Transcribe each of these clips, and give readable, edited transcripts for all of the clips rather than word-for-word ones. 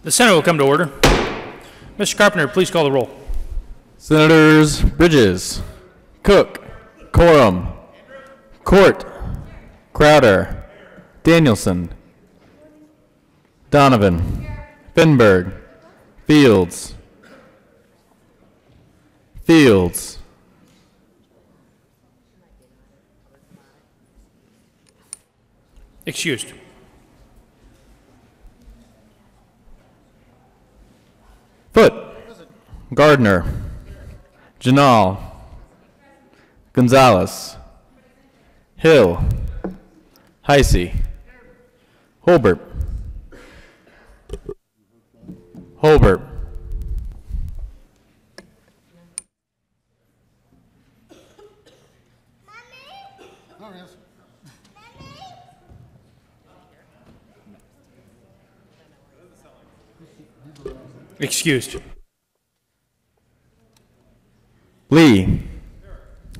The Senate will come to order. Mr. Carpenter, please call the roll. Senators Bridges, Cook, Corum, Court, Crowder, Danielson, Donovan, Finberg, Fields, Excused. Foote, Gardner, Janal, Gonzalez, Hill, Heisey, Holbert, Excused. Lee,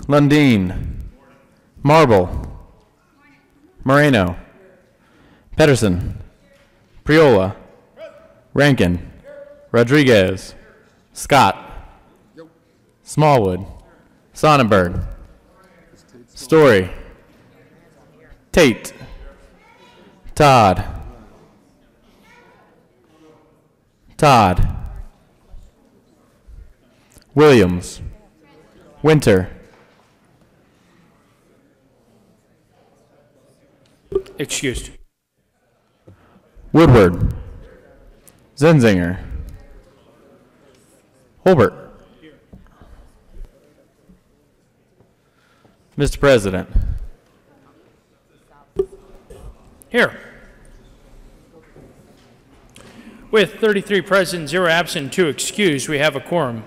Lundeen, Marble, Moreno, Pedersen, Priola, Rankin, Rodriguez, Scott, Smallwood, Sonnenberg, Story, Tate, Todd, Williams, Winter, Excused. Woodward, Zenzinger, Holbert. Mr. President. Here. With 33 present, 0 absent, 2 excused, we have a quorum.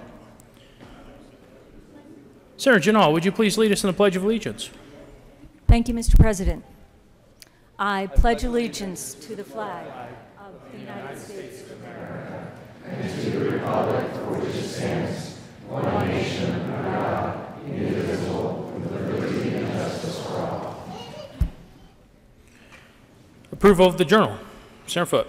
Senator Janal, would you please lead us in the Pledge of Allegiance? Thank you, Mr. President. I pledge allegiance to the flag of the United States of America and to the republic for which it stands, one nation under God, indivisible, with liberty and justice for all. Approval of the Journal. Senator Foote.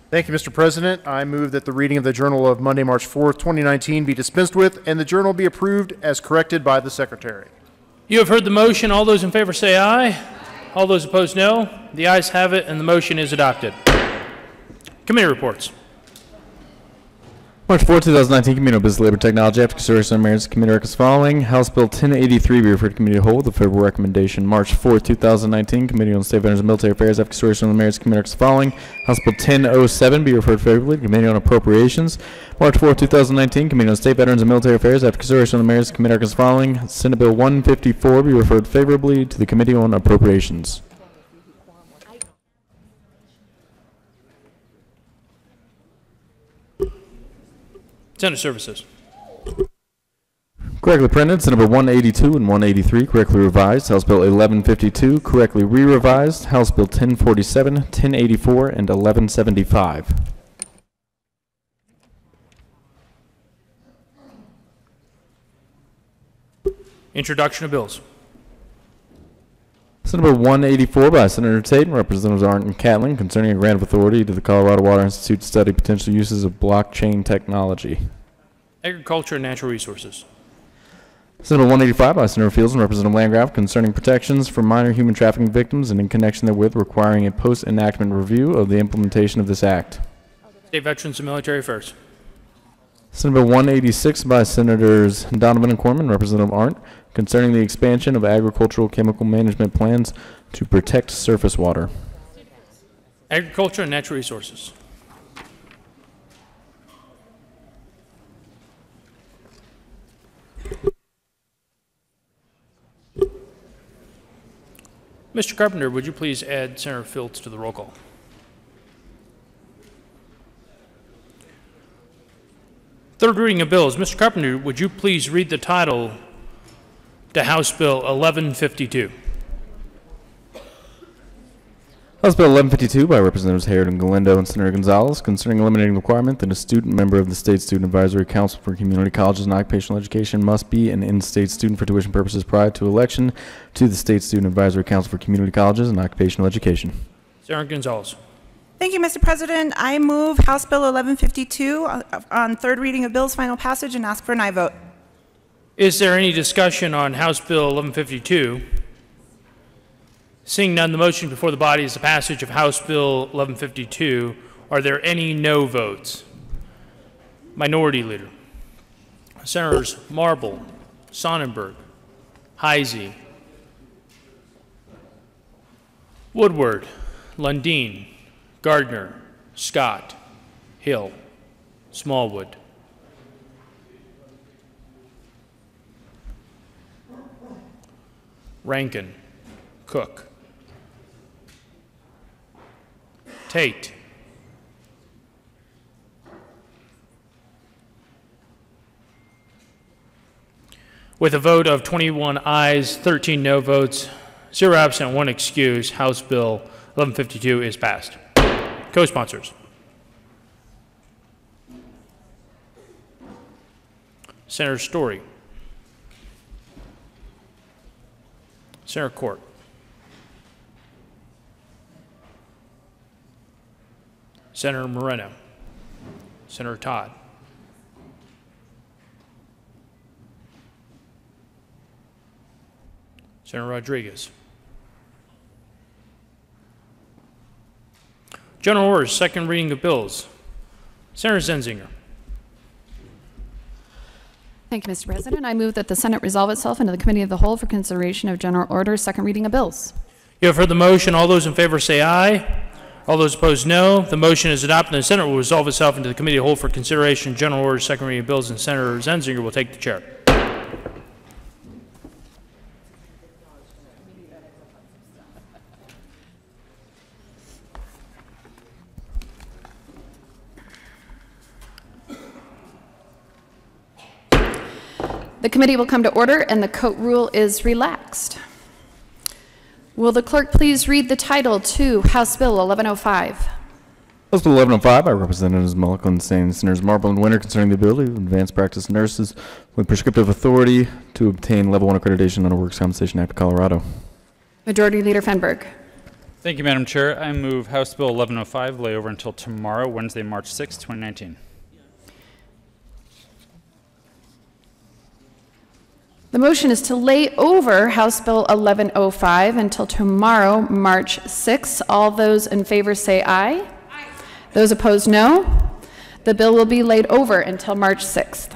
Thank you, Mr. President. I move that the reading of the Journal of Monday, March 4th, 2019 be dispensed with and the Journal be approved as corrected by the Secretary. You have heard the motion. All those in favor say aye. All those opposed, no. The ayes have it, and the motion is adopted. Committee reports. March 4, 2019, Committee on Business, Labor, Technology, Advocacy, and Americans Committee recommends following. House Bill 1083 be referred to Committee of the Whole with a favorable recommendation. March 4, 2019, Committee on State Veterans and Military Affairs, Advocacy, and Americans Committee recommends following. House Bill 1007 be referred favorably to Committee on Appropriations. March 4, 2019, Committee on State Veterans and Military Affairs, Advocacy, and Americans Committee recommends following. Senate Bill 154 be referred favorably to the Committee on Appropriations. Senate Services. Correctly printed, Senate Bill 182 and 183, correctly revised. House Bill 1152, correctly re-revised. House Bill 1047, 1084, and 1175. Introduction of bills. Senate Bill 184 by Senator Tate and Representatives Arndt and Catlin concerning a grant of authority to the Colorado Water Institute to study potential uses of blockchain technology. Agriculture and Natural Resources. Senate Bill 185 by Senator Fields and Representative Landgraf concerning protections for minor human trafficking victims and in connection therewith requiring a post-enactment review of the implementation of this act. State Veterans and Military Affairs. Senate Bill 186 by Senators Donovan and Corman and Representative Arndt concerning the expansion of agricultural chemical management plans to protect surface water. Agriculture and Natural Resources. Mr. Carpenter, would you please add Senator Fields to the roll call? Third reading of bills. Mr. Carpenter, would you please read the title to House Bill 1152? House Bill 1152 by Representatives Harrod and Galindo and Senator Gonzalez concerning eliminating the requirement that a student member of the State Student Advisory Council for Community Colleges and Occupational Education must be an in-state student for tuition purposes prior to election to the State Student Advisory Council for Community Colleges and Occupational Education. Senator Gonzalez. Thank you, Mr. President. I move House Bill 1152 on third reading of bills, final passage, and ask for an aye vote. Is there any discussion on House Bill 1152? Seeing none, the motion before the body is the passage of House Bill 1152. Are there any no votes? Minority Leader. Senators Marble, Sonnenberg, Heisey, Woodward, Lundin, Gardner, Scott, Hill, Smallwood. Rankin, Cook, Tate, with a vote of 21 ayes, 13 no votes, 0 absent, 1 excuse, House Bill 1152 is passed. Co-sponsors. Senator Story. Senator Court. Senator Moreno. Senator Todd. Senator Rodriguez. General orders, second reading of bills. Senator Zenzinger. Thank you, Mr. President. I move that the Senate resolve itself into the Committee of the Whole for consideration of general orders, second reading of bills. You have heard the motion. All those in favor say aye. All those opposed, no. The motion is adopted, and the Senate will resolve itself into the Committee of the Whole for consideration of general orders, second reading of bills, and Senator Zenzinger will take the chair. The committee will come to order and the coat rule is relaxed. Will the clerk please read the title to House Bill 1105? House Bill 1105 by Representatives Mulligan, Stain, Senators Marble, and Winter concerning the ability of advanced practice nurses with prescriptive authority to obtain Level 1 accreditation under Workers' Compensation Act of Colorado. Majority Leader Fenberg. Thank you, Madam Chair. I move House Bill 1105 lay over until tomorrow, Wednesday, March 6, 2019. The motion is to lay over House Bill 1105 until tomorrow, March 6. All those in favor say aye. Aye. Those opposed, no. The bill will be laid over until March 6th.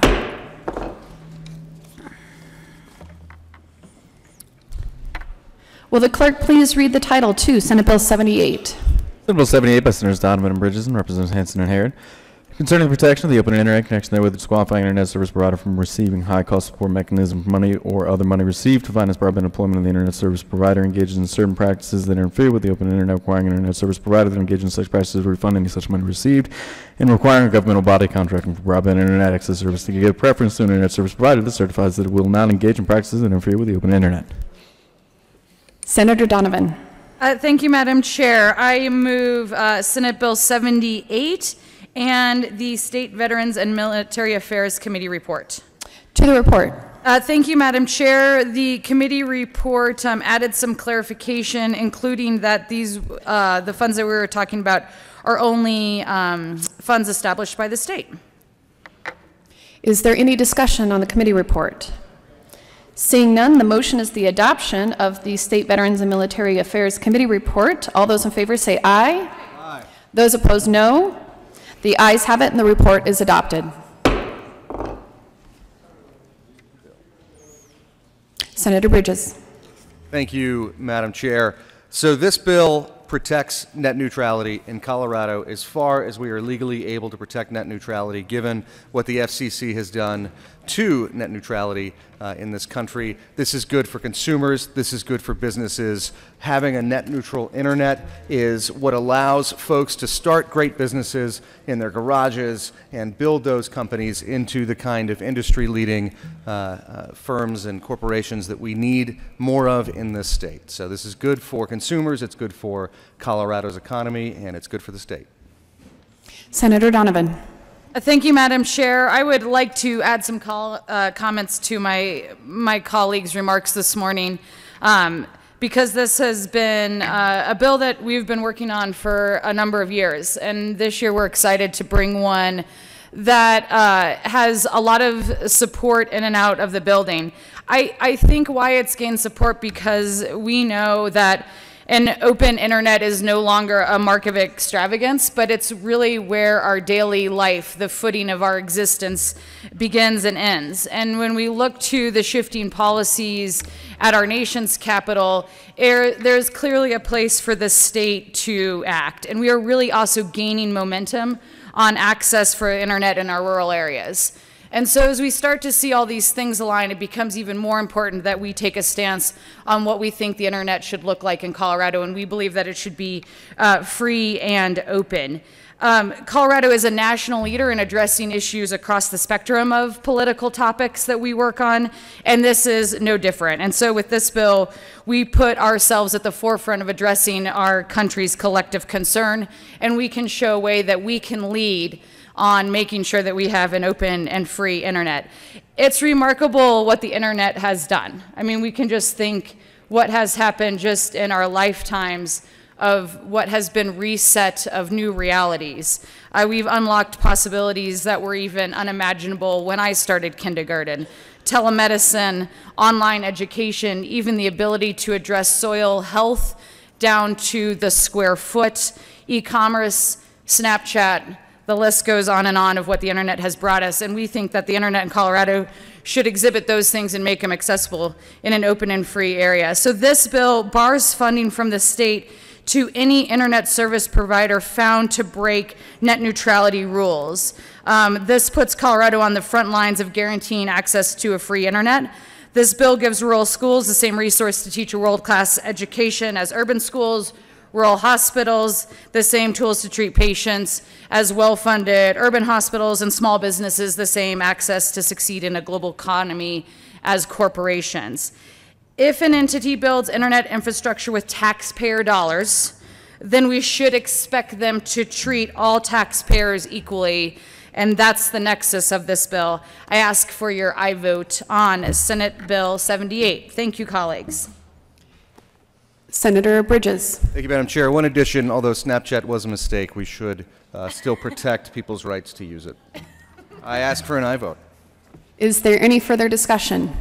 Will the clerk please read the title to Senate Bill 78? Senate Bill 78 by Senators Donovan and Bridges and Representatives Hanson and Harrod. Concerning the protection of the open internet connection therewith disqualifying internet service provider from receiving high-cost support mechanism for money or other money received to finance broadband employment of the internet service provider engages in certain practices that interfere with the open internet, requiring an internet service provider that engages in such practices to refund any such money received, and requiring a governmental body contracting for broadband internet access service to give preference to an internet service provider that certifies that it will not engage in practices that interfere with the open internet. Senator Donovan. Thank you, Madam Chair. I move Senate Bill 78 and the State Veterans and Military Affairs Committee report. To the report. Thank you, Madam Chair. The committee report added some clarification, including that these the funds that we were talking about are only funds established by the state. Is there any discussion on the committee report? Seeing none, the motion is the adoption of the State Veterans and Military Affairs Committee report. All those in favor say aye. Aye. Those opposed, no. The ayes have it and the report is adopted. Senator Bridges. Thank you, Madam Chair. So this bill protects net neutrality in Colorado as far as we are legally able to protect net neutrality, given what the FCC has done to net neutrality in this country. This is good for consumers. This is good for businesses. Having a net neutral internet is what allows folks to start great businesses in their garages and build those companies into the kind of industry-leading firms and corporations that we need more of in this state. So this is good for consumers, it's good for Colorado's economy, and it's good for the state. Senator Donovan. Thank you, Madam Chair. I would like to add some comments to my colleagues' remarks this morning, because this has been a bill that we've been working on for a number of years, and this year we're excited to bring one that has a lot of support in and out of the building. I think why it's gained support because we know that an open internet is no longer a mark of extravagance, but it's really where our daily life, the footing of our existence, begins and ends. And when we look to the shifting policies at our nation's capital, there's clearly a place for the state to act. And we are really also gaining momentum on access for internet in our rural areas. And so as we start to see all these things align, it becomes even more important that we take a stance on what we think the internet should look like in Colorado, and we believe that it should be free and open. Colorado is a national leader in addressing issues across the spectrum of political topics that we work on, and this is no different. And so with this bill, we put ourselves at the forefront of addressing our country's collective concern, and we can show a way that we can lead on making sure that we have an open and free internet. It's remarkable what the internet has done. I mean, we can just think what has happened just in our lifetimes of what has been reset of new realities. We've unlocked possibilities that were even unimaginable when I started kindergarten. Telemedicine, online education, even the ability to address soil health down to the square foot, e-commerce, Snapchat, the list goes on and on of what the internet has brought us, and we think that the internet in Colorado should exhibit those things and make them accessible in an open and free area. So this bill bars funding from the state to any internet service provider found to break net neutrality rules. This puts Colorado on the front lines of guaranteeing access to a free internet. This bill gives rural schools the same resource to teach a world-class education as urban schools, rural hospitals, the same tools to treat patients as well-funded urban hospitals, and small businesses the same access to succeed in a global economy as corporations. If an entity builds internet infrastructure with taxpayer dollars, then we should expect them to treat all taxpayers equally, and that's the nexus of this bill. I ask for your aye vote on Senate Bill 78. Thank you, colleagues. Senator Bridges. Thank you, Madam Chair. One addition, although Snapchat was a mistake, we should still protect people's rights to use it. I ask for an aye vote. Is there any further discussion?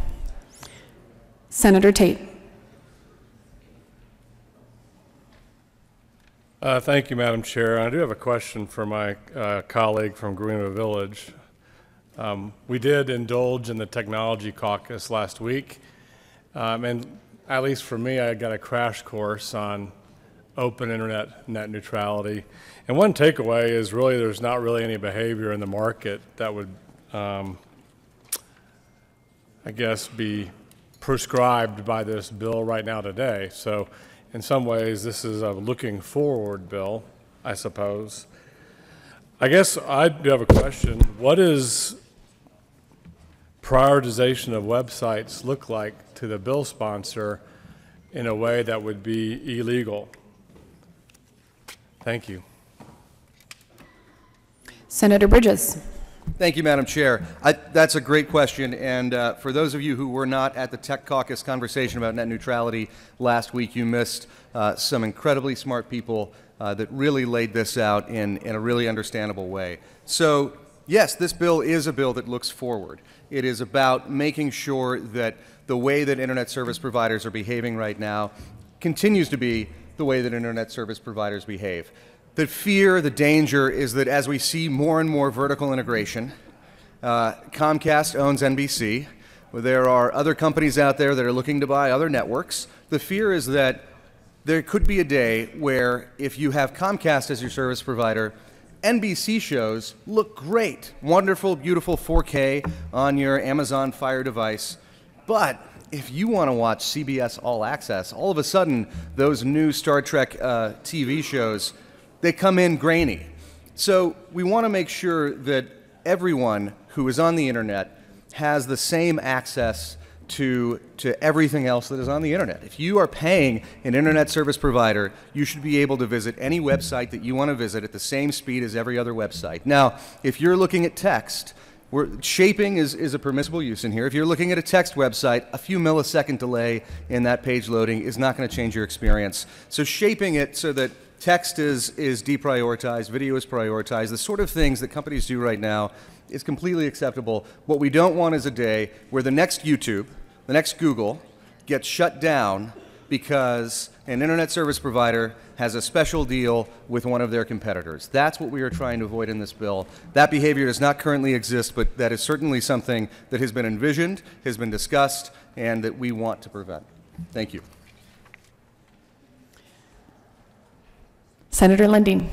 Senator Tate. Thank you, Madam Chair. I do have a question for my colleague from Greenville Village. We did indulge in the technology caucus last week, and at least for me, I got a crash course on open internet net neutrality. And one takeaway is really there's not really any behavior in the market that would, I guess, be prescribed by this bill right now today. So in some ways, this is a looking forward bill, I suppose. I guess I do have a question. What does prioritization of websites look like to the bill sponsor in a way that would be illegal? Thank you. Senator Bridges. Thank you, Madam Chair. That's a great question, and for those of you who were not at the Tech Caucus conversation about net neutrality last week, you missed some incredibly smart people that really laid this out in a really understandable way. So, yes, this bill is a bill that looks forward. It is about making sure that the way that internet service providers are behaving right now continues to be the way that internet service providers behave. The fear, the danger is that as we see more and more vertical integration, Comcast owns NBC. There are other companies out there that are looking to buy other networks. The fear is that there could be a day where if you have Comcast as your service provider, NBC shows look great. Wonderful, beautiful 4K on your Amazon Fire device. But if you want to watch CBS All Access, all of a sudden, those new Star Trek TV shows, they come in grainy. So we want to make sure that everyone who is on the internet has the same access to everything else that is on the internet. If you are paying an internet service provider, you should be able to visit any website that you want to visit at the same speed as every other website. Now, if you're looking at text, shaping is a permissible use in here. If you're looking at a text website, a few millisecond delay in that page loading is not going to change your experience. So shaping it so that text is deprioritized, video is prioritized, the sort of things that companies do right now is completely acceptable. What we don't want is a day where the next YouTube, the next Google, gets shut down because an internet service provider has a special deal with one of their competitors. That's what we are trying to avoid in this bill. That behavior does not currently exist, but that is certainly something that has been envisioned, has been discussed, and that we want to prevent. Thank you. Senator Lundin.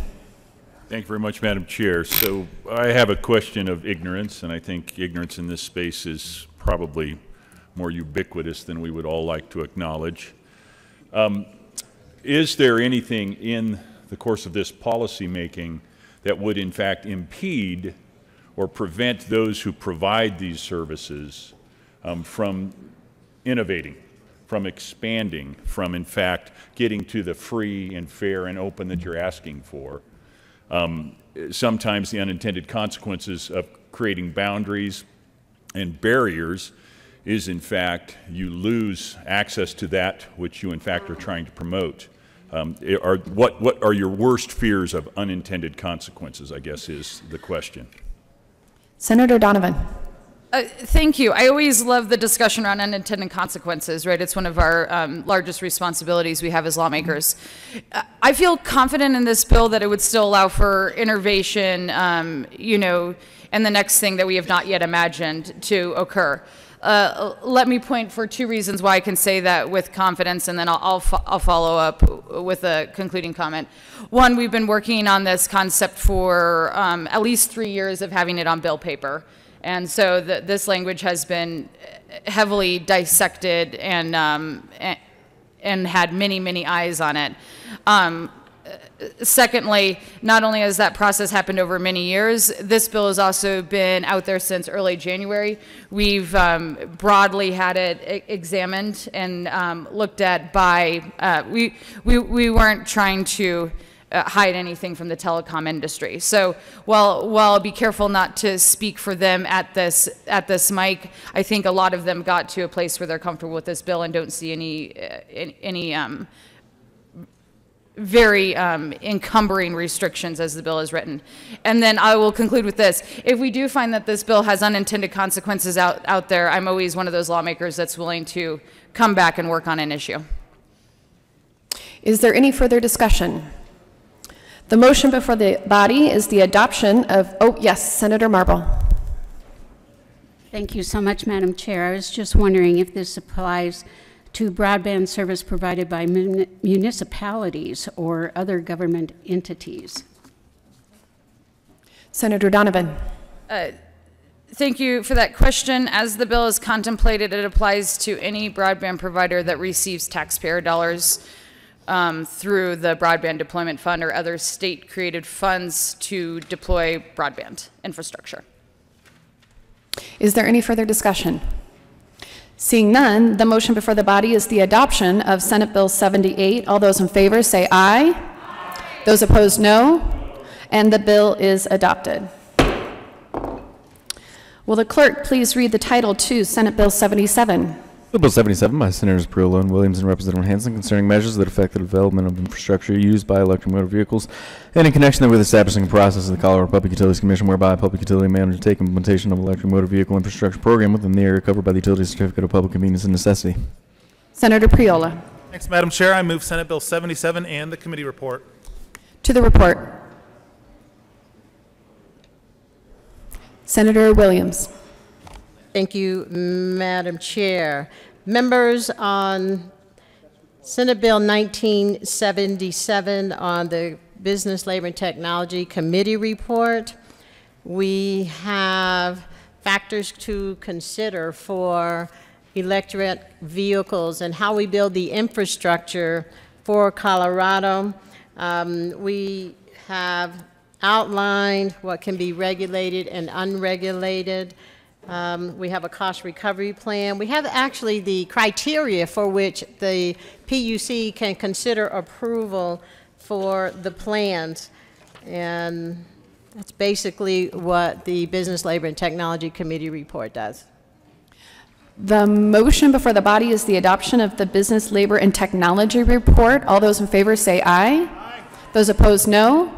Thank you very much, Madam Chair. So I have a question of ignorance, and I think ignorance in this space is probably more ubiquitous than we would all like to acknowledge. Is there anything in the course of this policy making that would in fact impede or prevent those who provide these services from innovating, from expanding, from in fact getting to the free and fair and open that you're asking for? Sometimes the unintended consequences of creating boundaries and barriers is in fact you lose access to that which you in fact are trying to promote. What are your worst fears of unintended consequences, I guess is the question. Senator Donovan. Thank you. I always love the discussion around unintended consequences, right? It's one of our largest responsibilities we have as lawmakers. I feel confident in this bill that it would still allow for innovation, you know, and the next thing that we have not yet imagined to occur. Let me point for two reasons why I can say that with confidence, and then I'll follow up with a concluding comment. One, we've been working on this concept for at least 3 years of having it on bill paper. And so this language has been heavily dissected and had many, many eyes on it. Secondly, not only has that process happened over many years, this bill has also been out there since early January. We've broadly had it examined and looked at by, we weren't trying to hide anything from the telecom industry. So while I'll be careful not to speak for them at this mic, I think a lot of them got to a place where they're comfortable with this bill and don't see any very encumbering restrictions as the bill is written. And then I will conclude with this. If we do find that this bill has unintended consequences out there, I'm always one of those lawmakers that's willing to come back and work on an issue. Is there any further discussion? The motion before the body is the adoption of, oh yes, Senator Marble. Thank you so much, Madam Chair. I was just wondering if this applies to broadband service provided by municipalities or other government entities. Senator Donovan. Thank you for that question. As the bill is contemplated, it applies to any broadband provider that receives taxpayer dollars through the Broadband Deployment Fund or other state-created funds to deploy broadband infrastructure. Is there any further discussion? Seeing none, the motion before the body is the adoption of Senate Bill 78. All those in favor say aye. Aye. Those opposed, no. And the bill is adopted. Will the clerk please read the title to Senate Bill 77? Bill 77 by Senators Priolo and Williams and Representative Hansen concerning measures that affect the development of infrastructure used by electric motor vehicles and in connection with establishing a process of the Colorado Public Utilities Commission whereby a public utility may undertake implementation of electric motor vehicle infrastructure program within the area covered by the Utility Certificate of Public Convenience and Necessity. Senator Priola. Thanks, Madam Chair. I move Senate Bill 77 and the committee report. To the report. Senator Williams. Thank you, Madam Chair. Members, on Senate Bill 1977 on the Business, Labor, and Technology Committee report. We have factors to consider for electric vehicles and how we build the infrastructure for Colorado. We have outlined what can be regulated and unregulated. We have a cost recovery plan. We have actually the criteria for which the PUC can consider approval for the plans. And that's basically what the Business, Labor, and Technology Committee report does. The motion before the body is the adoption of the Business, Labor, and Technology report. All those in favor say aye. Aye. Those opposed, no.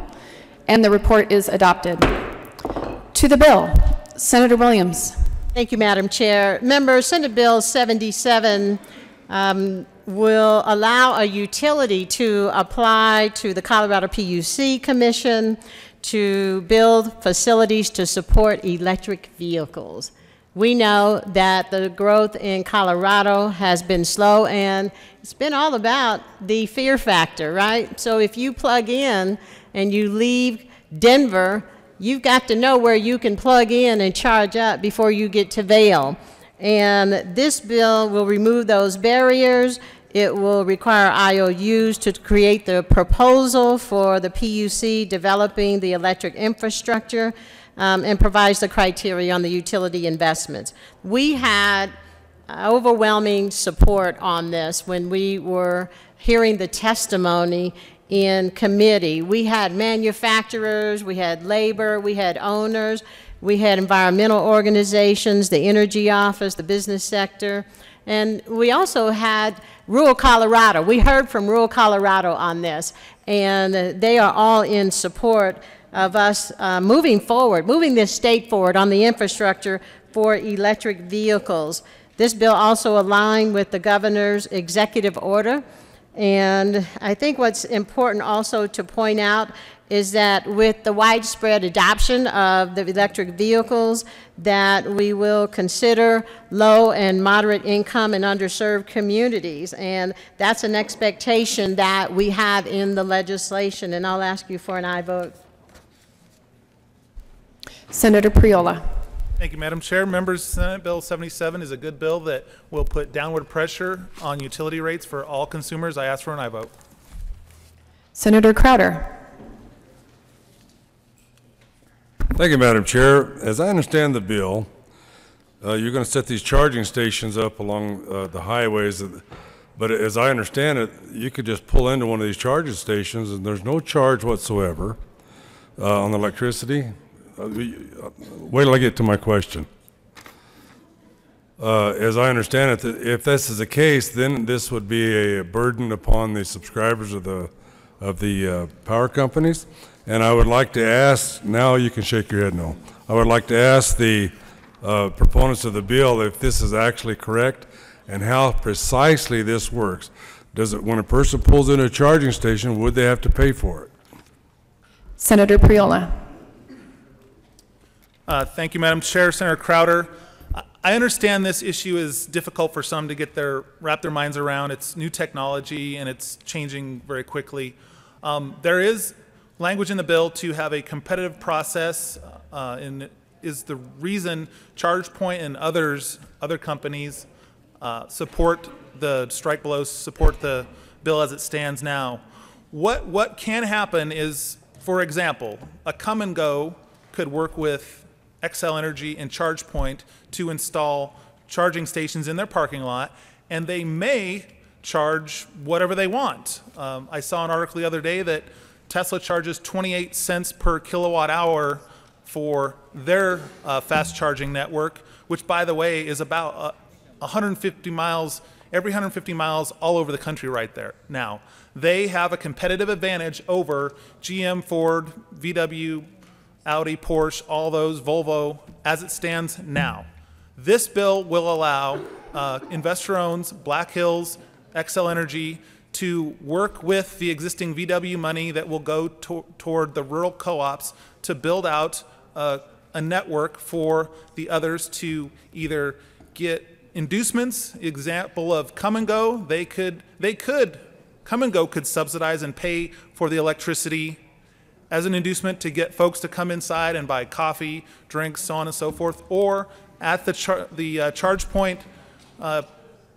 And the report is adopted. To the bill, Senator Williams. Thank you, Madam Chair. Members, Senate Bill 77 will allow a utility to apply to the Colorado PUC Commission to build facilities to support electric vehicles. We know that the growth in Colorado has been slow, and it's been all about the fear factor, right? So if you plug in and you leave Denver, you've got to know where you can plug in and charge up before you get to Vail. And this bill will remove those barriers. It will require IOUs to create the proposal for the PUC developing the electric infrastructure, and provides the criteria on the utility investments. We had overwhelming support on this when we were hearing the testimony in committee. We had manufacturers, we had labor, we had owners, we had environmental organizations, the energy office, the business sector, and we also had rural Colorado. We heard from rural Colorado on this, and they are all in support of us moving forward, moving this state forward on the infrastructure for electric vehicles. This bill also aligned with the governor's executive order. And I think what's important also to point out is that with the widespread adoption of the electric vehicles, that we will consider low and moderate income and underserved communities. And that's an expectation that we have in the legislation. And I'll ask you for an aye vote. Senator Priola. Thank you, Madam Chair. Members, Senate Bill 77 is a good bill that will put downward pressure on utility rates for all consumers. I ask for an aye vote. Senator Crowder. Thank you, Madam Chair. As I understand the bill, you're going to set these charging stations up along the highways, but as I understand it, you could just pull into one of these charging stations and there's no charge whatsoever on the electricity. Wait till I get to my question. As I understand it, if this is the case, then this would be a burden upon the subscribers of the power companies. And I would like to ask, now you can shake your head no. I would like to ask the proponents of the bill if this is actually correct and how precisely this works. Does it, when a person pulls in a charging station, would they have to pay for it? Senator Priola. Thank you, Madam Chair. Senator Crowder, I understand this issue is difficult for some to wrap their minds around. It's new technology and it's changing very quickly. There is language in the bill to have a competitive process, and is the reason ChargePoint and other companies support the strike below, support the bill as it stands now. What can happen is, for example, a come and go could work with Xcel Energy and ChargePoint to install charging stations in their parking lot, and they may charge whatever they want. I saw an article the other day that Tesla charges 28 cents per kilowatt hour for their fast charging network, which, by the way, is about 150 miles, every 150 miles all over the country right there. Now, they have a competitive advantage over GM, Ford, VW, Audi, Porsche, all those, Volvo, as it stands now. This bill will allow investor-owns, Black Hills, Xcel Energy, to work with the existing VW money that will go toward the rural co-ops to build out a network for the others to either get inducements. Example of come and go, Come and Go could subsidize and pay for the electricity as an inducement to get folks to come inside and buy coffee, drinks, so on and so forth, or at the charge point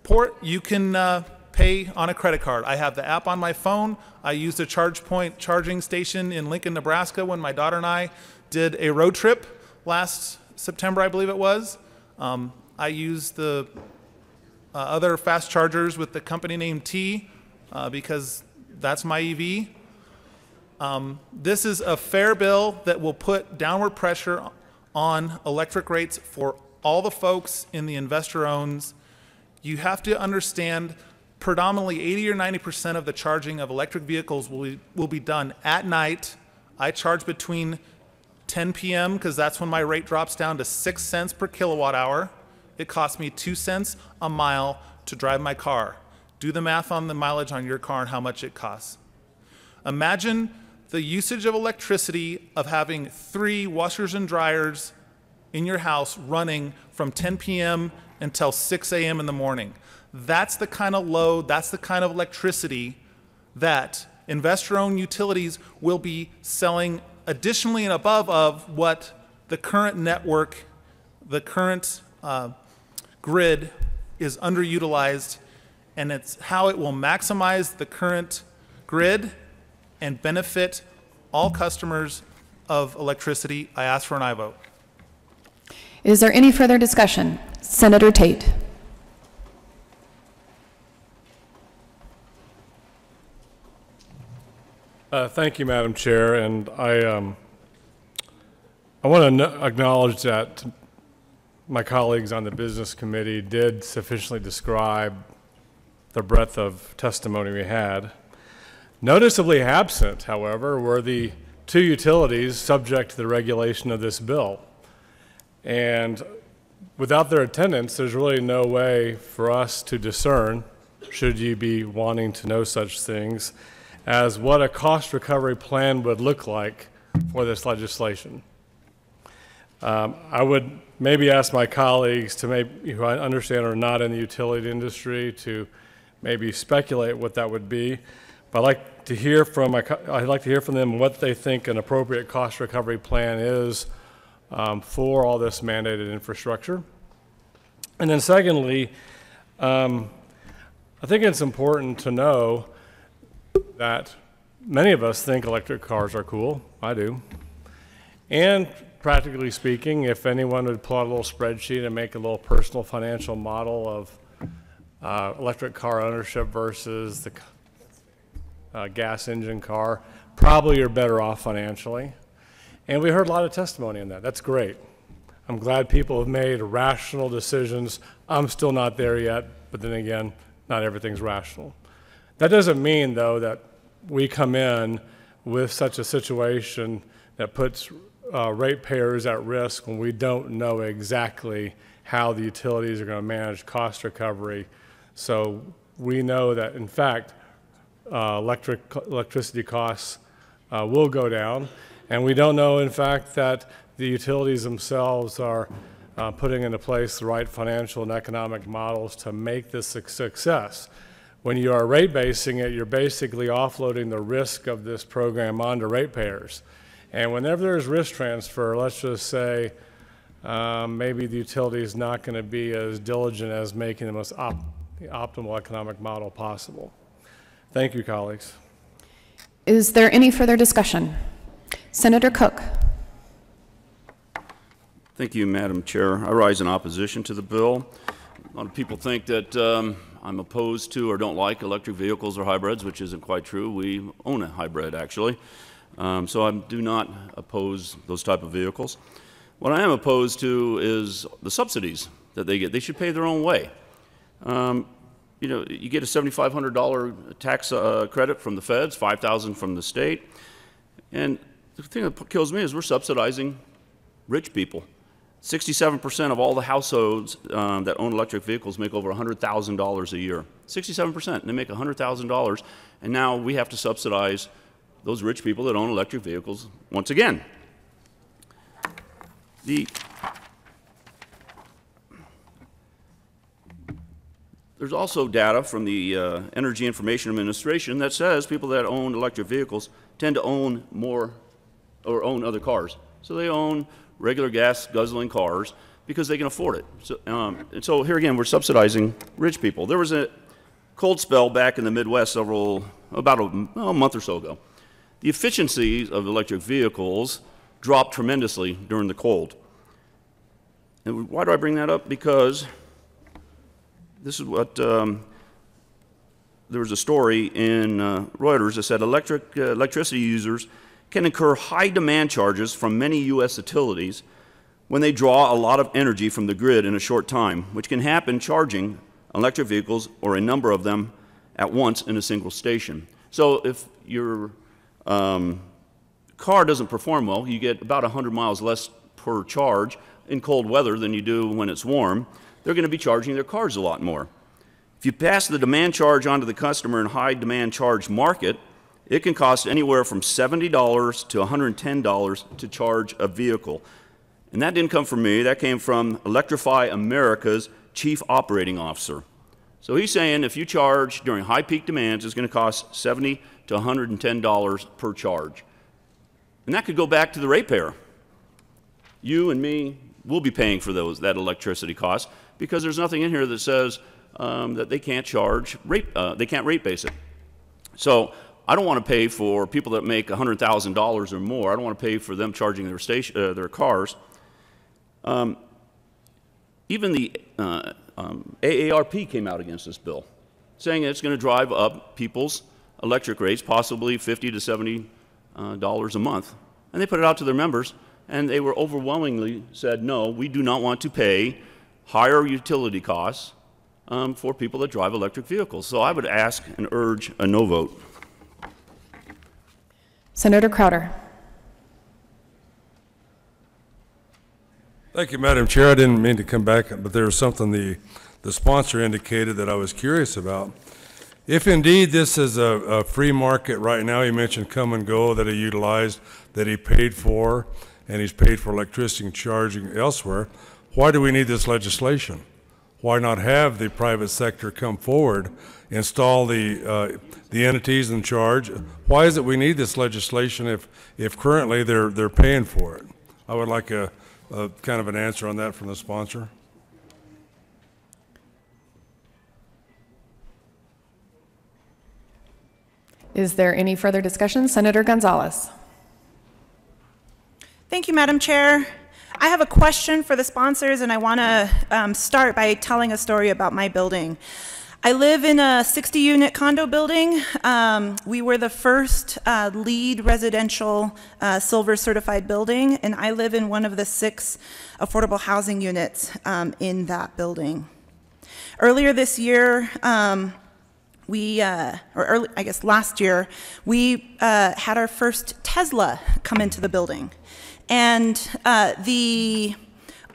port, you can pay on a credit card. I have the app on my phone. I used a charge point charging station in Lincoln, Nebraska when my daughter and I did a road trip last September, I believe it was. I used the other fast chargers with the company name T because that's my EV. This is a fair bill that will put downward pressure on electric rates for all the folks in the investor owns. You have to understand predominantly 80 or 90% of the charging of electric vehicles will be done at night. I charge between 10 p.m. because that's when my rate drops down to 6 cents per kilowatt hour. It costs me 2 cents a mile to drive my car. Do the math on the mileage on your car and how much it costs. Imagine the usage of electricity of having 3 washers and dryers in your house running from 10 p.m. until 6 a.m. in the morning. That's the kind of load, that's the kind of electricity that investor-owned utilities will be selling additionally and above of what the current network, the current grid is underutilized, and it's how it will maximize the current grid and benefit all customers of electricity. I ask for an aye vote. Is there any further discussion? Senator Tate. Thank you, Madam Chair, and I want to acknowledge that my colleagues on the Business Committee did sufficiently describe the breadth of testimony we had. Noticeably absent, however, were the 2 utilities subject to the regulation of this bill. And without their attendance, there's really no way for us to discern, should you be wanting to know such things, as what a cost recovery plan would look like for this legislation. I would maybe ask my colleagues to maybe, who I understand are not in the utility industry, to maybe speculate what that would be. But I'd like to hear from them what they think an appropriate cost recovery plan is for all this mandated infrastructure. And then secondly, I think it's important to know that many of us think electric cars are cool. I do. And practically speaking, if anyone would pull out a little spreadsheet and make a little personal financial model of electric car ownership versus the gas engine car, probably you're better off financially. And we heard a lot of testimony on that. That's great. I'm glad people have made rational decisions. I'm still not there yet, but then again, not everything's rational. That doesn't mean, though, that we come in with such a situation that puts ratepayers at risk when we don't know exactly how the utilities are going to manage cost recovery. So we know that, in fact, electricity costs will go down, and we don't know, in fact, that the utilities themselves are putting into place the right financial and economic models to make this a success. When you are rate basing it, you're basically offloading the risk of this program onto ratepayers. And whenever there's risk transfer, let's just say maybe the utility is not going to be as diligent as making the most optimal economic model possible. Thank you, colleagues. Is there any further discussion? Senator Cook. Thank you, Madam Chair. I rise in opposition to the bill. A lot of people think that I'm opposed to or don't like electric vehicles or hybrids, which isn't quite true. We own a hybrid, actually. So I do not oppose those type of vehicles. What I am opposed to is the subsidies that they get. They should pay their own way. You know, you get a $7,500 tax credit from the feds, $5,000 from the state. And the thing that kills me is we're subsidizing rich people. 67% of all the households that own electric vehicles make over $100,000 a year. 67%, and they make $100,000, and now we have to subsidize those rich people that own electric vehicles once again. There's also data from the Energy Information Administration that says people that own electric vehicles tend to own more or own other cars. So they own regular gas guzzling cars because they can afford it. So, and so here again, we're subsidizing rich people. There was a cold spell back in the Midwest about a month or so ago. The efficiency of electric vehicles dropped tremendously during the cold. And why do I bring that up? Because this is what, there was a story in Reuters that said electricity users can incur high demand charges from many U.S. utilities when they draw a lot of energy from the grid in a short time, which can happen charging electric vehicles or a number of them at once in a single station. So if your car doesn't perform well, you get about 100 miles less per charge in cold weather than you do when it's warm. They're going to be charging their cars a lot more. If you pass the demand charge onto the customer in high demand charge market, it can cost anywhere from $70 to $110 to charge a vehicle. And that didn't come from me, that came from Electrify America's Chief Operating Officer. So he's saying if you charge during high peak demands, it's going to cost $70 to $110 per charge. And that could go back to the ratepayer. You and me will be paying for that electricity cost because there's nothing in here that says that they can't they can't rate base it. So I don't want to pay for people that make $100,000 or more. I don't want to pay for them charging their cars. Even the AARP came out against this bill, saying it's going to drive up people's electric rates, possibly $50 to $70 a month. And they put it out to their members, and they were overwhelmingly said, no, we do not want to pay higher utility costs for people that drive electric vehicles. So I would ask and urge a no vote. Senator Crowder. Thank you, Madam Chair. I didn't mean to come back, but there was something the sponsor indicated that I was curious about. If indeed this is a free market right now, he mentioned come and go that he utilized, that he paid for, and he's paid for electricity and charging elsewhere, why do we need this legislation? Why not have the private sector come forward, install the entities in charge? Why is it we need this legislation if currently they're paying for it? I would like a kind of an answer on that from the sponsor. Is there any further discussion? Senator Gonzalez. Thank you, Madam Chair. I have a question for the sponsors, and I want to start by telling a story about my building. I live in a 60-unit condo building. We were the first LEED residential silver certified building, and I live in one of the 6 affordable housing units in that building. Earlier this year, I guess last year, we had our first Tesla come into the building. And the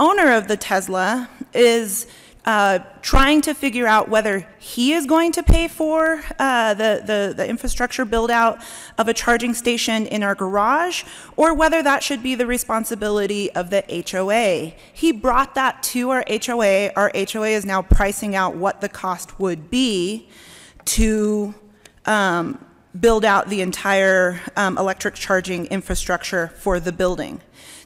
owner of the Tesla is trying to figure out whether he is going to pay for the infrastructure build out of a charging station in our garage, or whether that should be the responsibility of the HOA. He brought that to our HOA. Our HOA is now pricing out what the cost would be to build out the entire electric charging infrastructure for the building.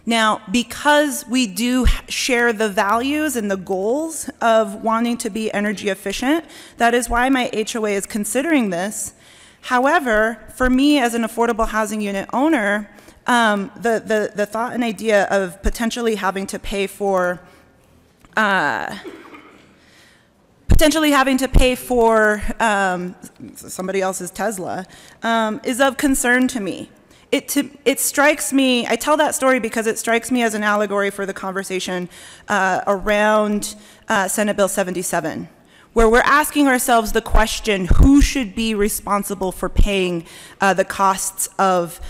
Now, because we do share the values and the goals of wanting to be energy efficient, that is why my HOA is considering this. However, for me as an affordable housing unit owner, the thought and idea of potentially having to pay for somebody else's Tesla is of concern to me. It strikes me, I tell that story because it strikes me as an allegory for the conversation around Senate Bill 77, where we're asking ourselves the question, who should be responsible for paying the costs of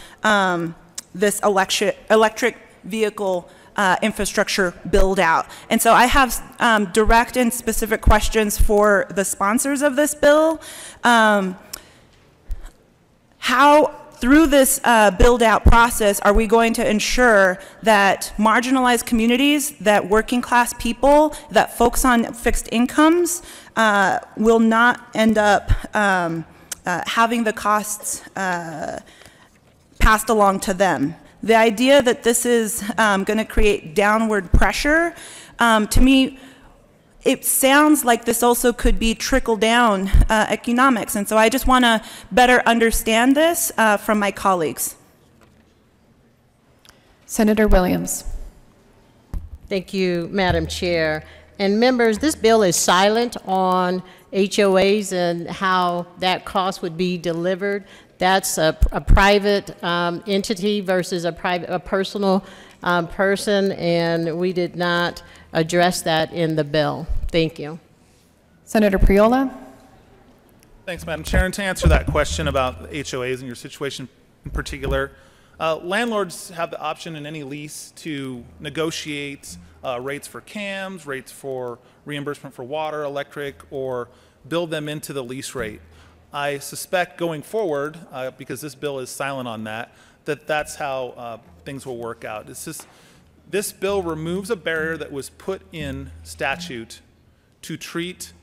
this electric vehicle infrastructure build out. And so I have direct and specific questions for the sponsors of this bill. How, through this build out process, are we going to ensure that marginalized communities, that working class people, that folks on fixed incomes will not end up having the costs passed along to them? The idea that this is going to create downward pressure, to me, it sounds like this also could be trickle-down economics. And so I just want to better understand this from my colleagues. Senator Williams. Thank you, Madam Chair. And members, this bill is silent on HOAs and how that cost would be delivered. That's a private entity versus a personal person, and we did not address that in the bill. Thank you. Senator Priola. Thanks, Madam Chair. And to answer that question about HOAs and your situation in particular, landlords have the option in any lease to negotiate rates for CAMs, rates for reimbursement for water, electric, or build them into the lease rate. I suspect going forward, because this bill is silent on that, that's how things will work out. It's just, this bill removes a barrier that was put in statute to treat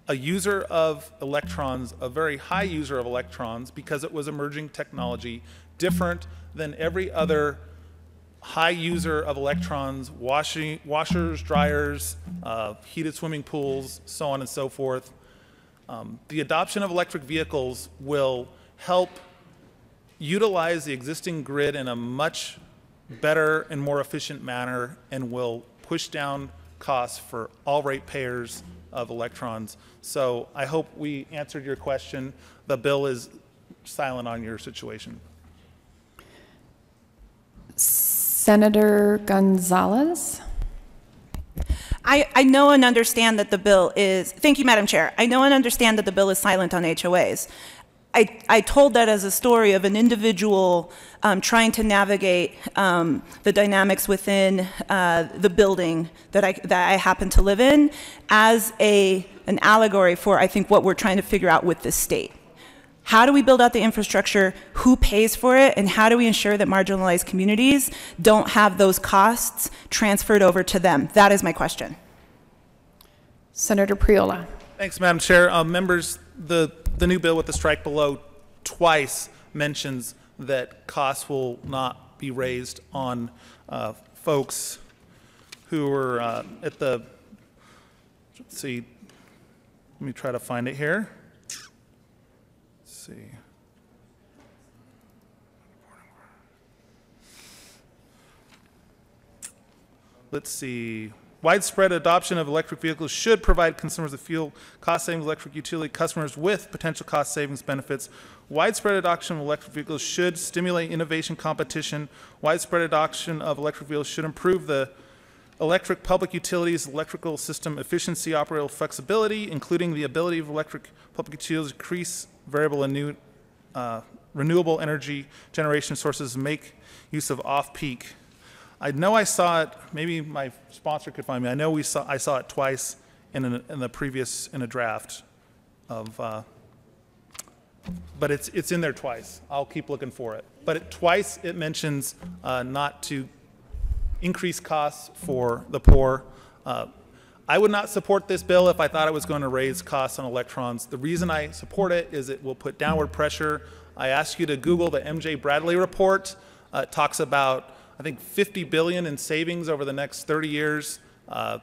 a user of electrons, a very high user of electrons, because it was emerging technology, different than every other high user of electrons, washers, dryers, heated swimming pools, so on and so forth. The adoption of electric vehicles will help utilize the existing grid in a much better and more efficient manner, and will push down costs for all ratepayers of electrons. So I hope we answered your question. The bill is silent on your situation. Senator Gonzalez. I know and understand that the bill is, thank you, Madam Chair. I know and understand that the bill is silent on HOAs. I told that as a story of an individual trying to navigate the dynamics within the building that I happen to live in as an allegory for, I think, what we're trying to figure out with this state. How do we build out the infrastructure? Who pays for it? And how do we ensure that marginalized communities don't have those costs transferred over to them? That is my question. Senator Priola. Thanks, Madam Chair. Members, the new bill with the strike below twice mentions that costs will not be raised on folks who are at the, let's see, let me try to find it here. See. Let's see. Widespread adoption of electric vehicles should provide consumers of fuel cost savings, electric utility customers with potential cost savings benefits. Widespread adoption of electric vehicles should stimulate innovation competition. Widespread adoption of electric vehicles should improve the electric public utilities, electrical system efficiency, operational flexibility, including the ability of electric public utilities to increase variable and new renewable energy generation sources, make use of off-peak. I know I saw it, maybe my sponsor could find me, I know I saw it twice in a draft of, but it's in there twice. I'll keep looking for it. But twice it mentions not to increase costs for the poor. I would not support this bill if I thought it was going to raise costs on electrons. The reason I support it is it will put downward pressure. I ask you to Google the MJ Bradley report. It talks about, I think, $50 billion in savings over the next 30 years. I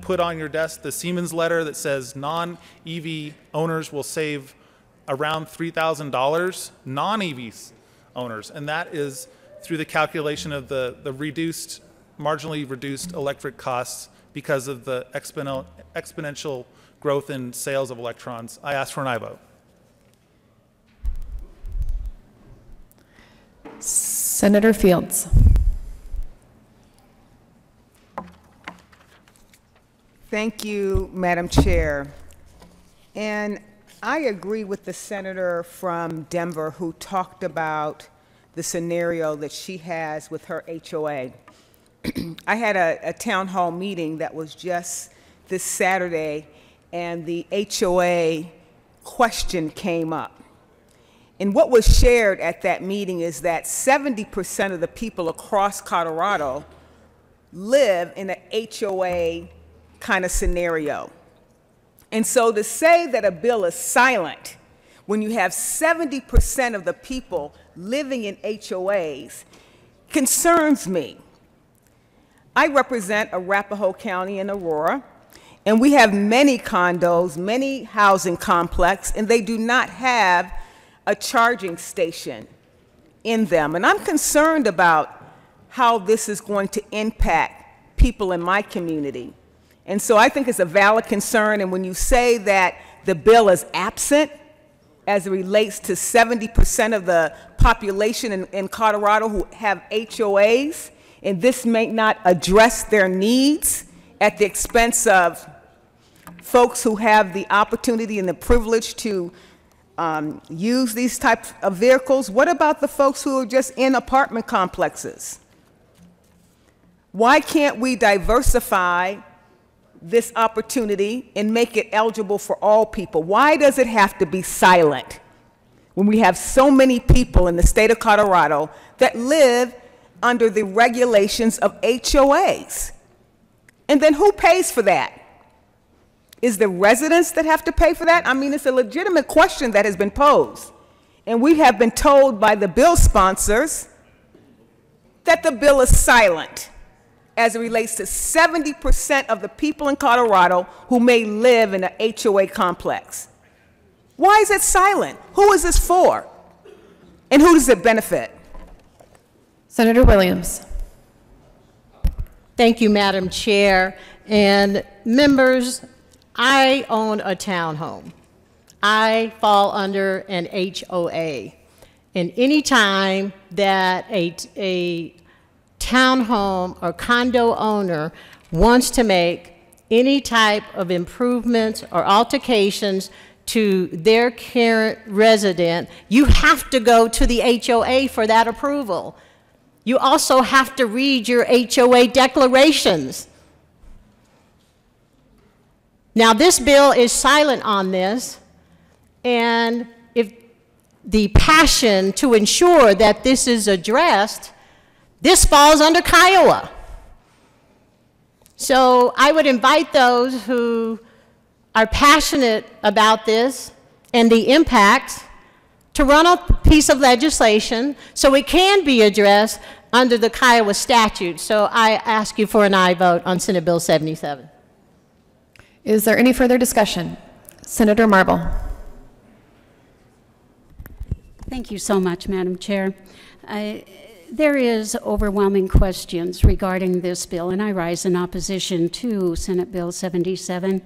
put on your desk the Siemens letter that says non-EV owners will save around $3,000, non-EV owners, and that is through the calculation of the marginally reduced electric costs because of the exponential growth in sales of electrons. I ask for an aye vote. Senator Fields. Thank you, Madam Chair. And I agree with the senator from Denver who talked about the scenario that she has with her HOA. I had a town hall meeting that was just this Saturday, and the HOA question came up. And what was shared at that meeting is that 70% of the people across Colorado live in an HOA kind of scenario. And so to say that a bill is silent when you have 70% of the people living in HOAs concerns me. I represent Arapahoe County in Aurora, and we have many condos, many housing complexes, and they do not have a charging station in them. And I'm concerned about how this is going to impact people in my community. And so I think it's a valid concern, and when you say that the bill is absent as it relates to 70% of the population in Colorado who have HOAs, and this may not address their needs at the expense of folks who have the opportunity and the privilege to use these types of vehicles. What about the folks who are just in apartment complexes? Why can't we diversify this opportunity and make it eligible for all people? Why does it have to be silent when we have so many people in the state of Colorado that live under the regulations of HOAs? And then who pays for that? Is the residents that have to pay for that? I mean, it's a legitimate question that has been posed. And we have been told by the bill sponsors that the bill is silent as it relates to 70% of the people in Colorado who may live in an HOA complex. Why is it silent? Who is this for? And who does it benefit? Senator Williams. Thank you, Madam Chair. And members, I own a townhome. I fall under an HOA. And any time that a townhome or condo owner wants to make any type of improvements or alterations to their current resident, you have to go to the HOA for that approval. You also have to read your HOA declarations. Now, this bill is silent on this, and if the passion to ensure that this is addressed, this falls under Kiowa. So I would invite those who are passionate about this and the impact to run a piece of legislation so it can be addressed under the Kiowa statute. So I ask you for an aye vote on Senate Bill 77. Is there any further discussion? Senator Marble. Thank you so much, Madam Chair. There is overwhelming questions regarding this bill, and I rise in opposition to Senate Bill 77.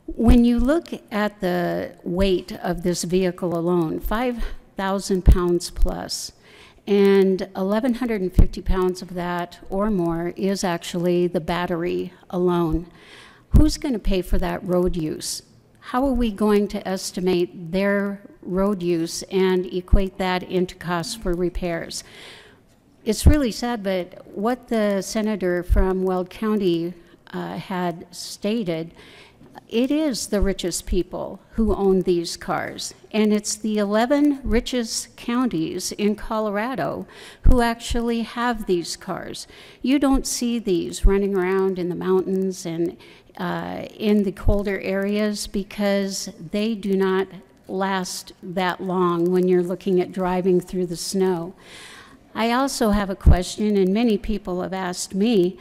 When you look at the weight of this vehicle alone, 5,000 pounds plus, and 1,150 pounds of that or more is actually the battery alone. Who's going to pay for that road use? How are we going to estimate their road use and equate that into costs for repairs? It's really sad, but what the senator from Weld County had stated, it is the richest people who own these cars, and it's the 11 richest counties in Colorado who actually have these cars. You don't see these running around in the mountains and in the colder areas because they do not last that long when you're looking at driving through the snow. I also have a question, and many people have asked me,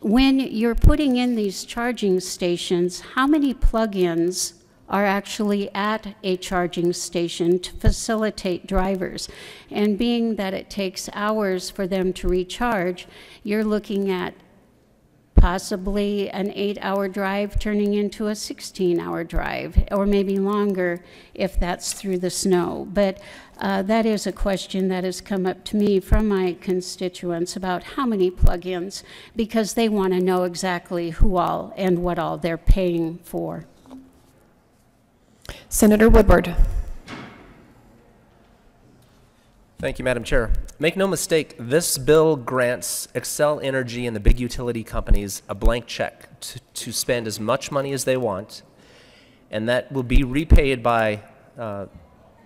when you're putting in these charging stations, how many plug-ins are actually at a charging station to facilitate drivers? And being that it takes hours for them to recharge, you're looking at possibly an 8-hour drive turning into a 16-hour drive, or maybe longer if that's through the snow. But that is a question that has come up to me from my constituents about how many plug-ins, because they want to know exactly who all and what all they're paying for. Senator Woodward. Thank you, Madam Chair. Make no mistake, this bill grants Xcel Energy and the big utility companies a blank check to spend as much money as they want, and that will be repaid by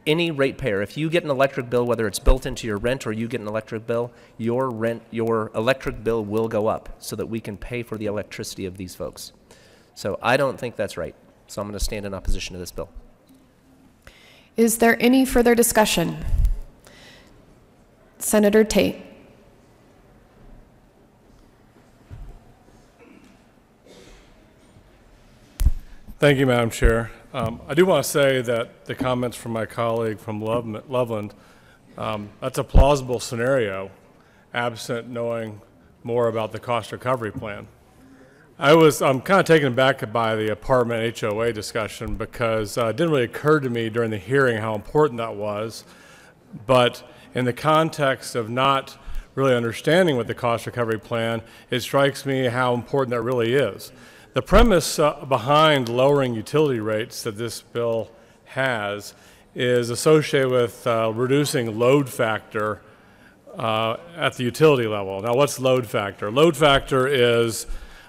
any ratepayer. If you get an electric bill, whether it's built into your rent or you get an electric bill, your electric bill will go up so that we can pay for the electricity of these folks. So I don't think that's right. So I'm going to stand in opposition to this bill. Is there any further discussion? Senator Tate. Thank you, Madam Chair. I do want to say that the comments from my colleague from Loveland, that's a plausible scenario, absent knowing more about the cost recovery plan. I'm kind of taken aback by the apartment HOA discussion because it didn't really occur to me during the hearing how important that was. But in the context of not really understanding what the cost recovery plan, it strikes me how important that really is. The premise behind lowering utility rates that this bill has is associated with reducing load factor at the utility level. Now, what's load factor? Load factor is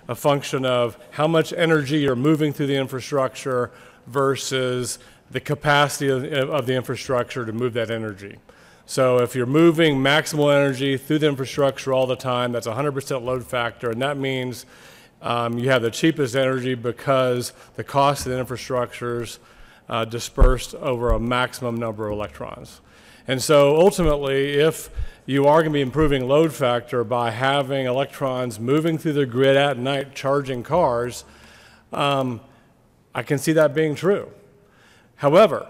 a function of how much energy you're moving through the infrastructure versus the capacity of the infrastructure to move that energy. So if you're moving maximal energy through the infrastructure all the time, that's 100% load factor, and that means you have the cheapest energy because the cost of the infrastructure's dispersed over a maximum number of electrons. And so ultimately, if you are going to be improving load factor by having electrons moving through the grid at night charging cars, I can see that being true. However,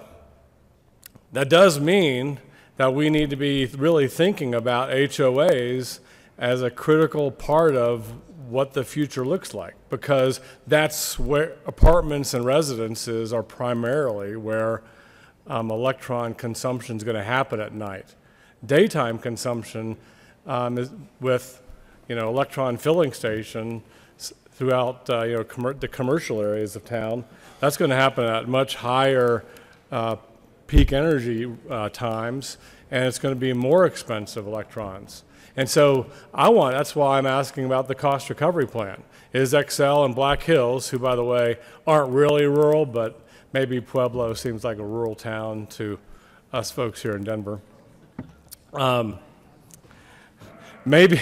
that does mean that we need to be really thinking about HOAs as a critical part of what the future looks like, because that's where apartments and residences are primarily where electron consumption is going to happen at night. Daytime consumption is with, electron filling station throughout, the commercial areas of town. That's going to happen at much higher peak energy times, and it's going to be more expensive electrons. And so that's why I'm asking about the cost recovery plan. Is Excel and Black Hills, who by the way aren't really rural, but maybe Pueblo seems like a rural town to us folks here in Denver. Maybe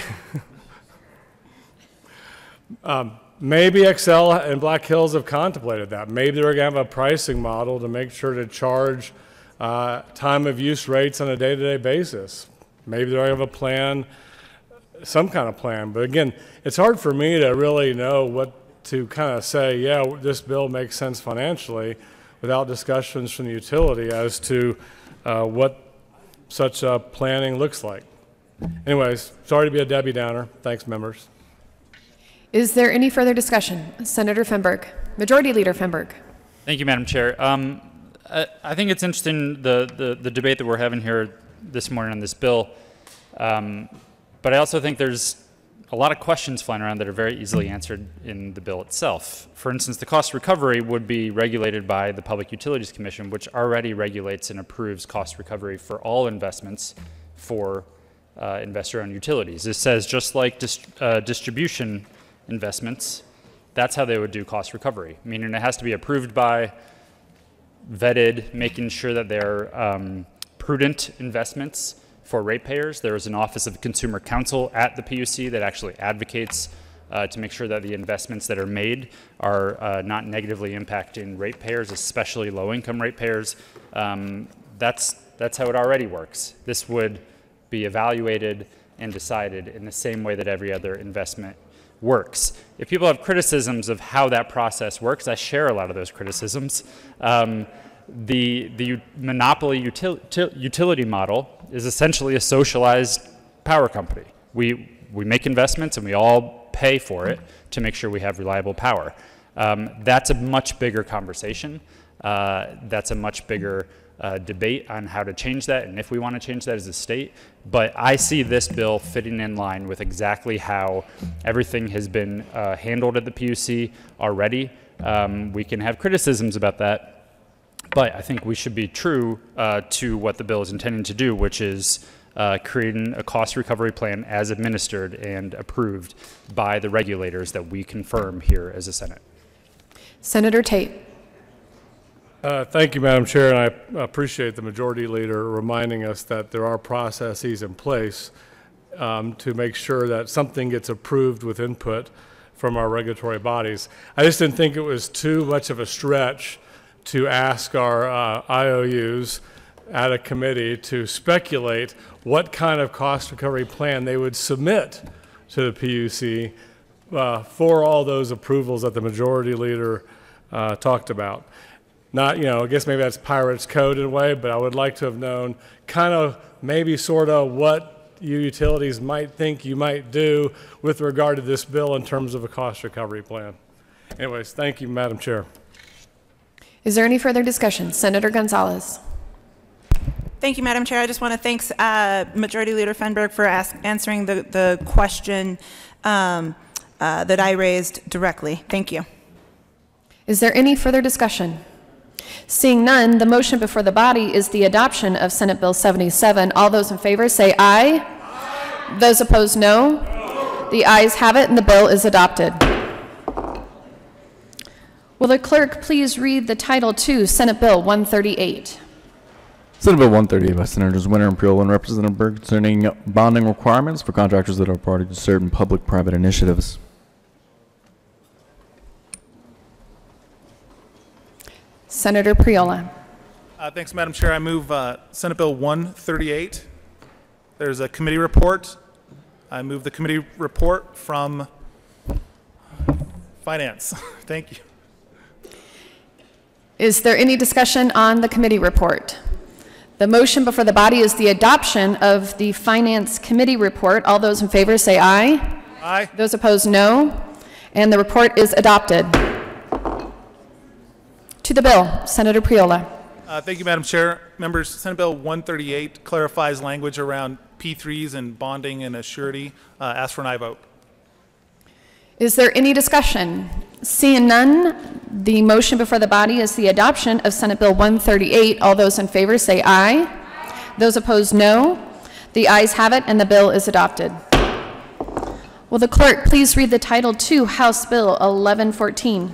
maybe Excel and Black Hills have contemplated that. Maybe they're going to have a pricing model to make sure to charge time of use rates on a day-to-day basis. Maybe they're going to have a plan, some kind of plan. But again, it's hard for me to really know what to kind of say, yeah, this bill makes sense financially without discussions from the utility as to what such planning looks like. Anyways, sorry to be a Debbie Downer. Thanks, members. Is there any further discussion? Senator Fenberg. Majority Leader Fenberg. Thank you, Madam Chair. I think it's interesting, the debate that we're having here this morning on this bill, but I also think there's a lot of questions flying around that are very easily answered in the bill itself. For instance, the cost recovery would be regulated by the Public Utilities Commission, which already regulates and approves cost recovery for all investments for investor-owned utilities. It says just like distribution investments, that's how they would do cost recovery, meaning it has to be approved by, vetted, making sure that they're prudent investments for ratepayers. There is an Office of Consumer Counsel at the PUC that actually advocates to make sure that the investments that are made are not negatively impacting ratepayers, especially low-income ratepayers. That's how it already works. This would be evaluated and decided in the same way that every other investment works. If people have criticisms of how that process works, I share a lot of those criticisms. The monopoly utility model is essentially a socialized power company. We make investments and we all pay for it to make sure we have reliable power. That's a much bigger conversation. That's a much bigger debate on how to change that and if we want to change that as a state. But I see this bill fitting in line with exactly how everything has been handled at the PUC already. We can have criticisms about that, but I think we should be true to what the bill is intending to do, which is creating a cost recovery plan as administered and approved by the regulators that we confirm here as a Senate. Senator Tate. Thank you, Madam Chair, and I appreciate the Majority Leader reminding us that there are processes in place to make sure that something gets approved with input from our regulatory bodies. I just didn't think it was too much of a stretch to ask our IOUs at a committee to speculate what kind of cost recovery plan they would submit to the PUC for all those approvals that the Majority Leader talked about. Not, I guess maybe that's pirate's code in a way, but I would like to have known kind of maybe sort of what you utilities might think you might do with regard to this bill in terms of a cost recovery plan. Anyways, thank you, Madam Chair. Is there any further discussion? Senator Gonzalez. Thank you, Madam Chair. I just want to thank Majority Leader Fenberg for answering the question that I raised directly. Thank you. Is there any further discussion? Seeing none, the motion before the body is the adoption of Senate Bill 77. All those in favor say aye. Aye. Those opposed, no. The ayes have it, and the bill is adopted. Will the clerk please read the title to Senate Bill 138? Senate Bill 138 by Senators Winter and Priola and Representative Berg concerning bonding requirements for contractors that are party to certain public-private initiatives. Senator Priola. Thanks, Madam Chair. I move Senate Bill 138. There's a committee report. I move the committee report from Finance. Thank you. Is there any discussion on the committee report? The motion before the body is the adoption of the Finance Committee report. All those in favor say aye. Aye. Those opposed, no. And the report is adopted. To the bill, Senator Priola. Thank you, Madam Chair. Members, Senate Bill 138 clarifies language around P3s and bonding and a surety. Ask for an aye vote. Is there any discussion? Seeing none, the motion before the body is the adoption of Senate Bill 138. All those in favor say aye. Aye. Those opposed, no. The ayes have it, and the bill is adopted. Will the clerk please read the title to House Bill 1114?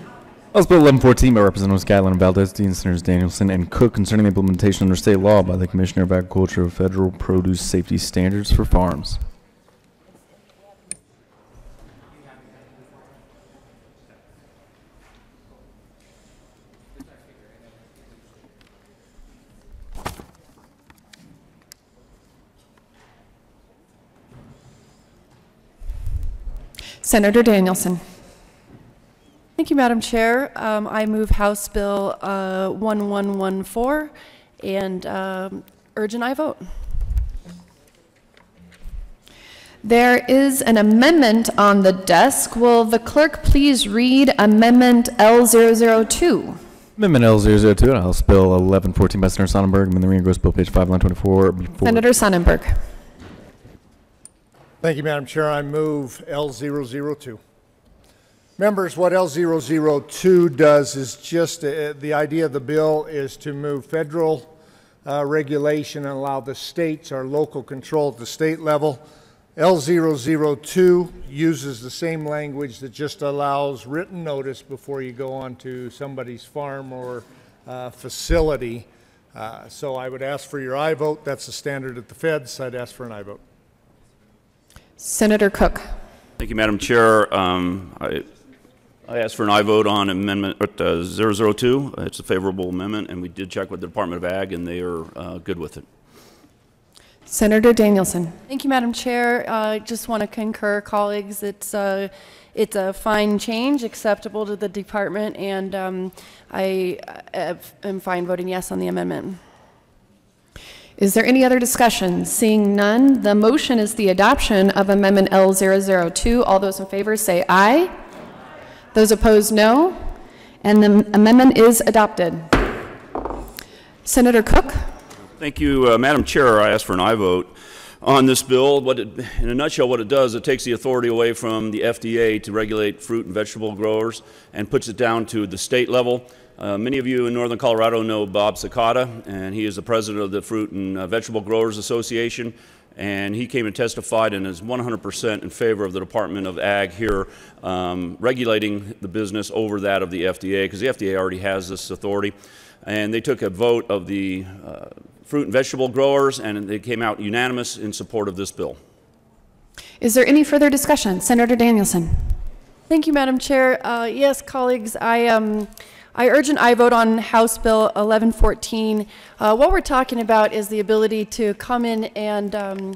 House Bill 1114 by Representatives Skyland, Valdez, Dean, Senators Danielson, and Cook concerning the implementation under state law by the Commissioner of Agriculture of federal produce safety standards for farms. Senator Danielson. Thank you, Madam Chair. I move House Bill 1114 and urge an aye vote. There is an amendment on the desk. Will the clerk please read Amendment L002? Amendment L002 House Bill 1114 by Senator Sonnenberg. Amendment reading goes Bill page 5, line 24. Senator Sonnenberg. Thank you, Madam Chair. I move L002. Members, what L002 does is just the idea of the bill is to move federal regulation and allow the states or local control at the state level. L002 uses the same language that just allows written notice before you go on to somebody's farm or facility. So I would ask for your aye vote. That's the standard at the feds. I'd ask for an aye vote. Senator Cook. Thank you, Madam Chair. I asked for an aye vote on Amendment 002. It's a favorable amendment, and we did check with the Department of Ag, and they are good with it. Senator Danielson. Thank you, Madam Chair. I just want to concur, colleagues. It's a fine change, acceptable to the department, and I am fine voting yes on the amendment. Is there any other discussion? Seeing none, the motion is the adoption of Amendment L002. All those in favor say aye. Those opposed, no. And the amendment is adopted. Senator Cook. Thank you, Madam Chair. I ask for an aye vote on this bill. In a nutshell, what it does, it takes the authority away from the FDA to regulate fruit and vegetable growers and puts it down to the state level. Many of you in northern Colorado know Bob Sakata, and he is the president of the Fruit and Vegetable Growers Association. And he came and testified and is 100% in favor of the Department of Ag here regulating the business over that of the FDA, because the FDA already has this authority. And they took a vote of the fruit and vegetable growers, and they came out unanimous in support of this bill. Is there any further discussion? Senator Danielson. Thank you, Madam Chair. Yes, colleagues, I urge an aye vote on House Bill 1114. What we're talking about is the ability to come in and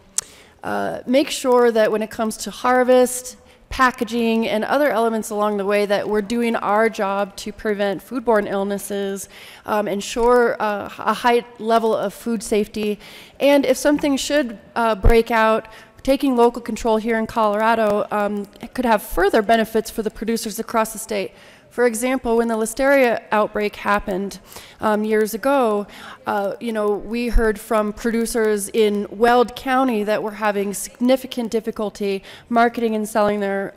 make sure that when it comes to harvest, packaging, and other elements along the way that we're doing our job to prevent foodborne illnesses, ensure a high level of food safety, and if something should break out, taking local control here in Colorado could have further benefits for the producers across the state. For example, when the listeria outbreak happened years ago, we heard from producers in Weld County that were having significant difficulty marketing and selling their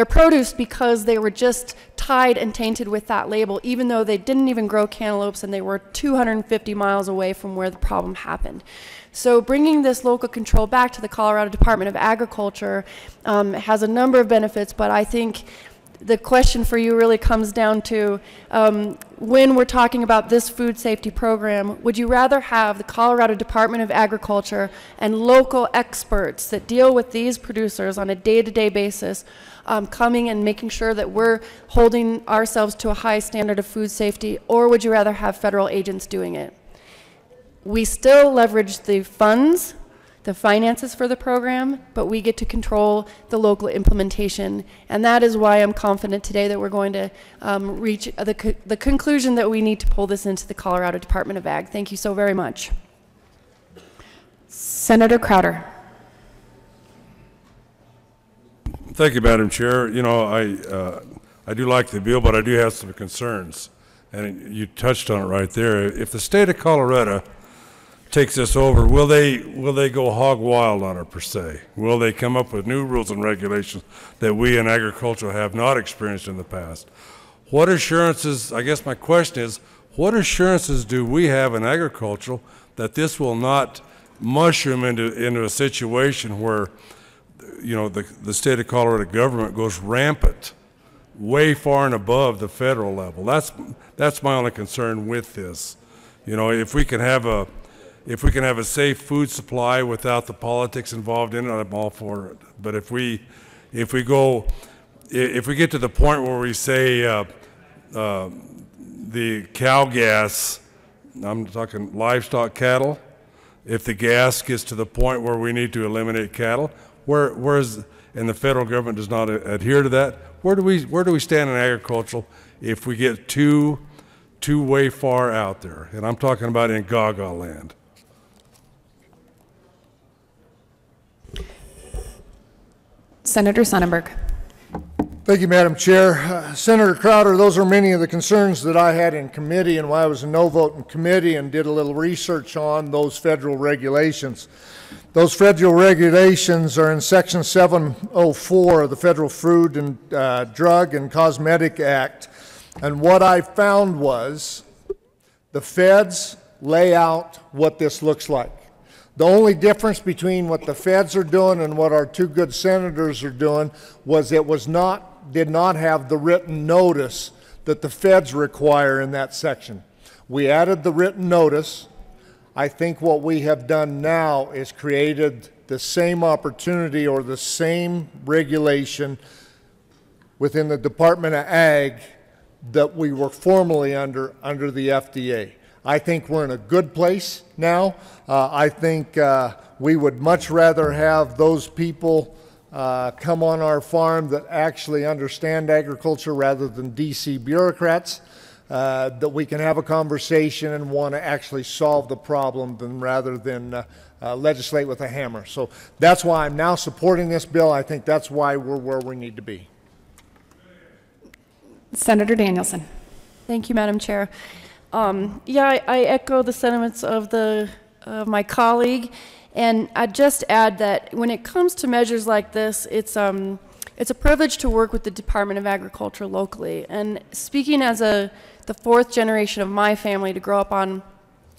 produce because they were just tied and tainted with that label, even though they didn't even grow cantaloupes and they were 250 miles away from where the problem happened. So bringing this local control back to the Colorado Department of Agriculture has a number of benefits, but I think the question for you really comes down to when we're talking about this food safety program, would you rather have the Colorado Department of Agriculture and local experts that deal with these producers on a day-to-day basis coming and making sure that we're holding ourselves to a high standard of food safety, or would you rather have federal agents doing it? We still leverage the funds, the finances for the program, but we get to control the local implementation. And that is why I'm confident today that we're going to reach the conclusion that we need to pull this into the Colorado Department of Ag. Thank you so very much. Senator Crowder. Thank you, Madam Chair. You know, I do like the bill, but I do have some concerns. And you touched on it right there. If the state of Colorado takes this over, will they go hog wild on it per se? Will they come up with new rules and regulations that we in agriculture have not experienced in the past? What assurances, I guess my question is, what assurances do we have in agriculture that this will not mushroom into a situation where, you know, the state of Colorado government goes rampant, way far and above the federal level? That's my only concern with this. You know, if we can have a safe food supply without the politics involved in it, I'm all for it. But if we get to the point where we say the cow gas, I'm talking livestock cattle, if the gas gets to the point where we need to eliminate cattle, and the federal government does not adhere to that, where do we stand in agriculture if we get too way far out there? And I'm talking about in Gaga land. Senator Sonnenberg. Thank you, Madam Chair. Senator Crowder, those are many of the concerns that I had in committee and why I was a no vote in committee and did a little research on those federal regulations. Those federal regulations are in Section 704 of the Federal Food and Drug and Cosmetic Act. And what I found was the feds lay out what this looks like. The only difference between what the feds are doing and what our two good senators are doing was it did not have the written notice that the feds require in that section. We added the written notice. I think what we have done now is created the same opportunity or the same regulation within the Department of Ag that we were formerly under the FDA. I think we're in a good place now. I think we would much rather have those people come on our farm that actually understand agriculture rather than DC bureaucrats, that we can have a conversation and want to actually solve the problem rather than legislate with a hammer. So that's why I'm now supporting this bill. I think that's why we're where we need to be. Senator Danielson. Thank you, Madam Chair. Yeah, I echo the sentiments of my colleague, and I'd just add that when it comes to measures like this, it's a privilege to work with the Department of Agriculture locally. And speaking as the fourth generation of my family to grow up on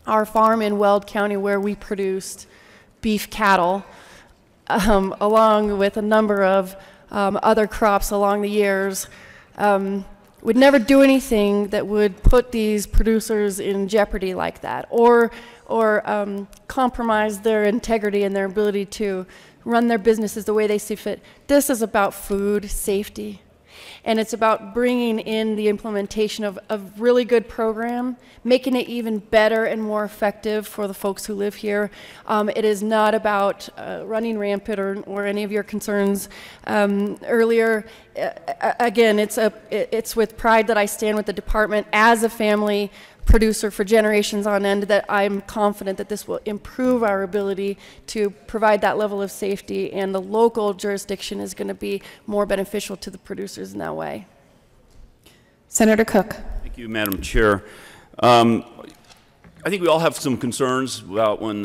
our farm in Weld County where we produced beef cattle, along with a number of other crops along the years, would never do anything that would put these producers in jeopardy like that, or compromise their integrity and their ability to run their businesses the way they see fit. This is about food safety. And it's about bringing in the implementation of a really good program, making it even better and more effective for the folks who live here. It is not about running rampant or any of your concerns earlier. Again, it's with pride that I stand with the department as a family producer for generations on end, that I'm confident that this will improve our ability to provide that level of safety, and the local jurisdiction is going to be more beneficial to the producers in that way. Senator Cook. Thank you, Madam Chair. I think we all have some concerns about when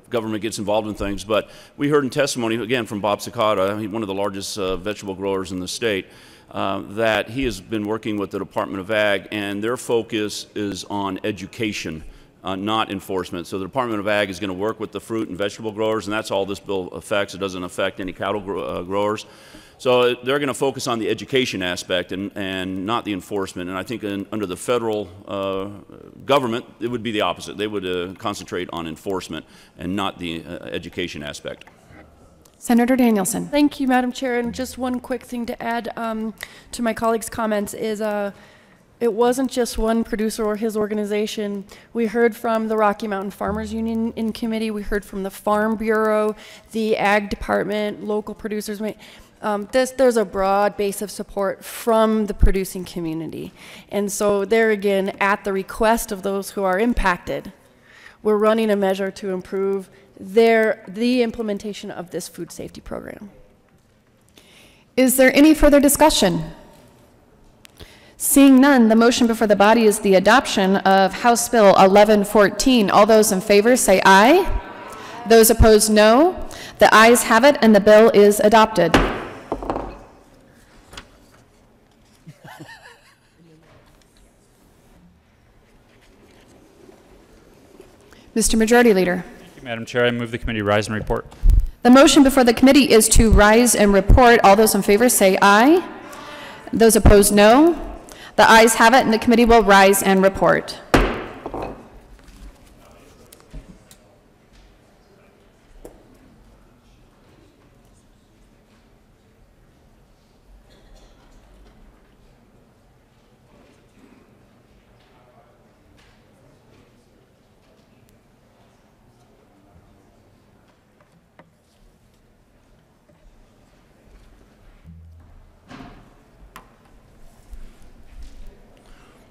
government gets involved in things, but we heard in testimony, again, from Bob Sakata, one of the largest vegetable growers in the state, that he has been working with the Department of Ag, and their focus is on education, not enforcement. So the Department of Ag is going to work with the fruit and vegetable growers, and that's all this bill affects. It doesn't affect any cattle growers. So they're going to focus on the education aspect and not the enforcement. And I think under the federal government, it would be the opposite. They would concentrate on enforcement and not the education aspect. Senator Danielson. Thank you, Madam Chair. And just one quick thing to add to my colleague's comments is it wasn't just one producer or his organization. We heard from the Rocky Mountain Farmers Union in committee. We heard from the Farm Bureau, the Ag Department, local producers. There's a broad base of support from the producing community. And so there again, at the request of those who are impacted, we're running a measure to improve the implementation of this food safety program. Is there any further discussion? Seeing none, the motion before the body is the adoption of House Bill 1114. All those in favor say aye. Those opposed, no. The ayes have it, and the bill is adopted. Mr. Majority Leader. Thank you, Madam Chair. I move the committee rise and report. The motion before the committee is to rise and report. All those in favor say aye. Those opposed, no. The ayes have it, and the committee will rise and report.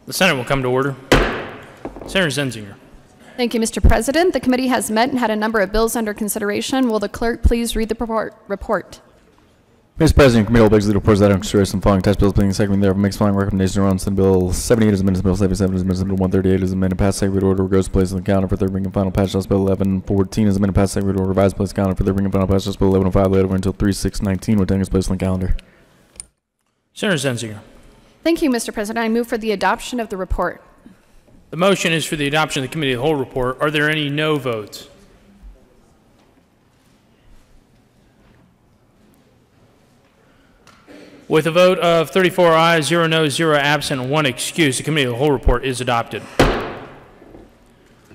The Senate will come to order. Senator Zenzinger. Thank you, Mr. President. The committee has met and had a number of bills under consideration. Will the clerk please read the report? Mr. President, committee will begs the reports that in consideration the following tax bills being second reading thereof makes following recommendations around Senate Bill 78 as amended, Bill 77 as amended, Bill 138 as amended, passed second reading order, goes to place on the calendar for third reading and final passage. House Bill 1114 as amended, passed second reading order, revised place calendar for third reading and final passage. House Bill 1105 laid over until 3/6/19 with taking its place on the calendar. Senator Zenzinger. Thank you, Mr. President. I move for the adoption of the report. The motion is for the adoption of the committee of the whole report. Are there any no votes? With a vote of 34 ayes, 0 noes, 0 absent, and 1 excuse, the committee of the whole report is adopted.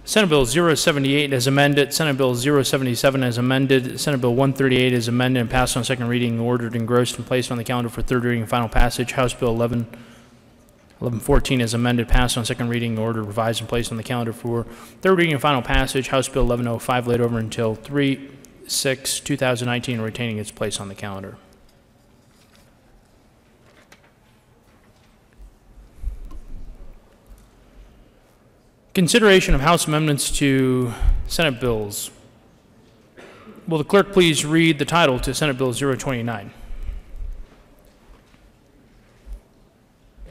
Senate Bill 078 as amended, Senate Bill 077 as amended, Senate Bill 138 as amended and passed on second reading, ordered, engrossed, and placed on the calendar for third reading and final passage. House Bill 1114 as amended, passed on second reading, ordered, revised, and placed on the calendar for third reading and final passage. House Bill 1105 laid over until 3/6/2019, retaining its place on the calendar. Consideration of House amendments to Senate bills. Will the clerk please read the title to Senate Bill 029?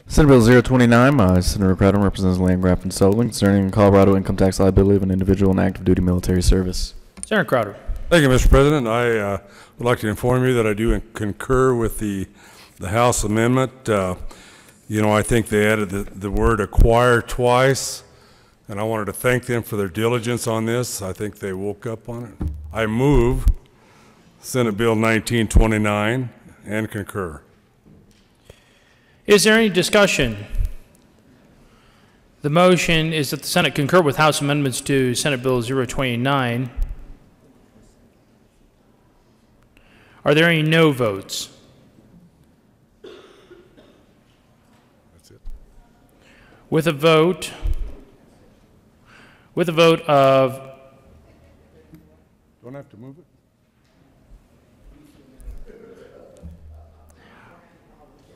Senate Bill 029, Senator Crowder represents Landgraf and Sullivan concerning Colorado income tax liability of an individual in active duty military service. Senator Crowder. Thank you, Mr. President. I would like to inform you that I do concur with the House amendment. I think they added the word acquire twice. And I wanted to thank them for their diligence on this. I think they woke up on it. I move Senate Bill 1929 and concur. Is there any discussion? The motion is that the Senate concur with House amendments to Senate Bill 029. Are there any no votes? With a vote of Don't have to move it?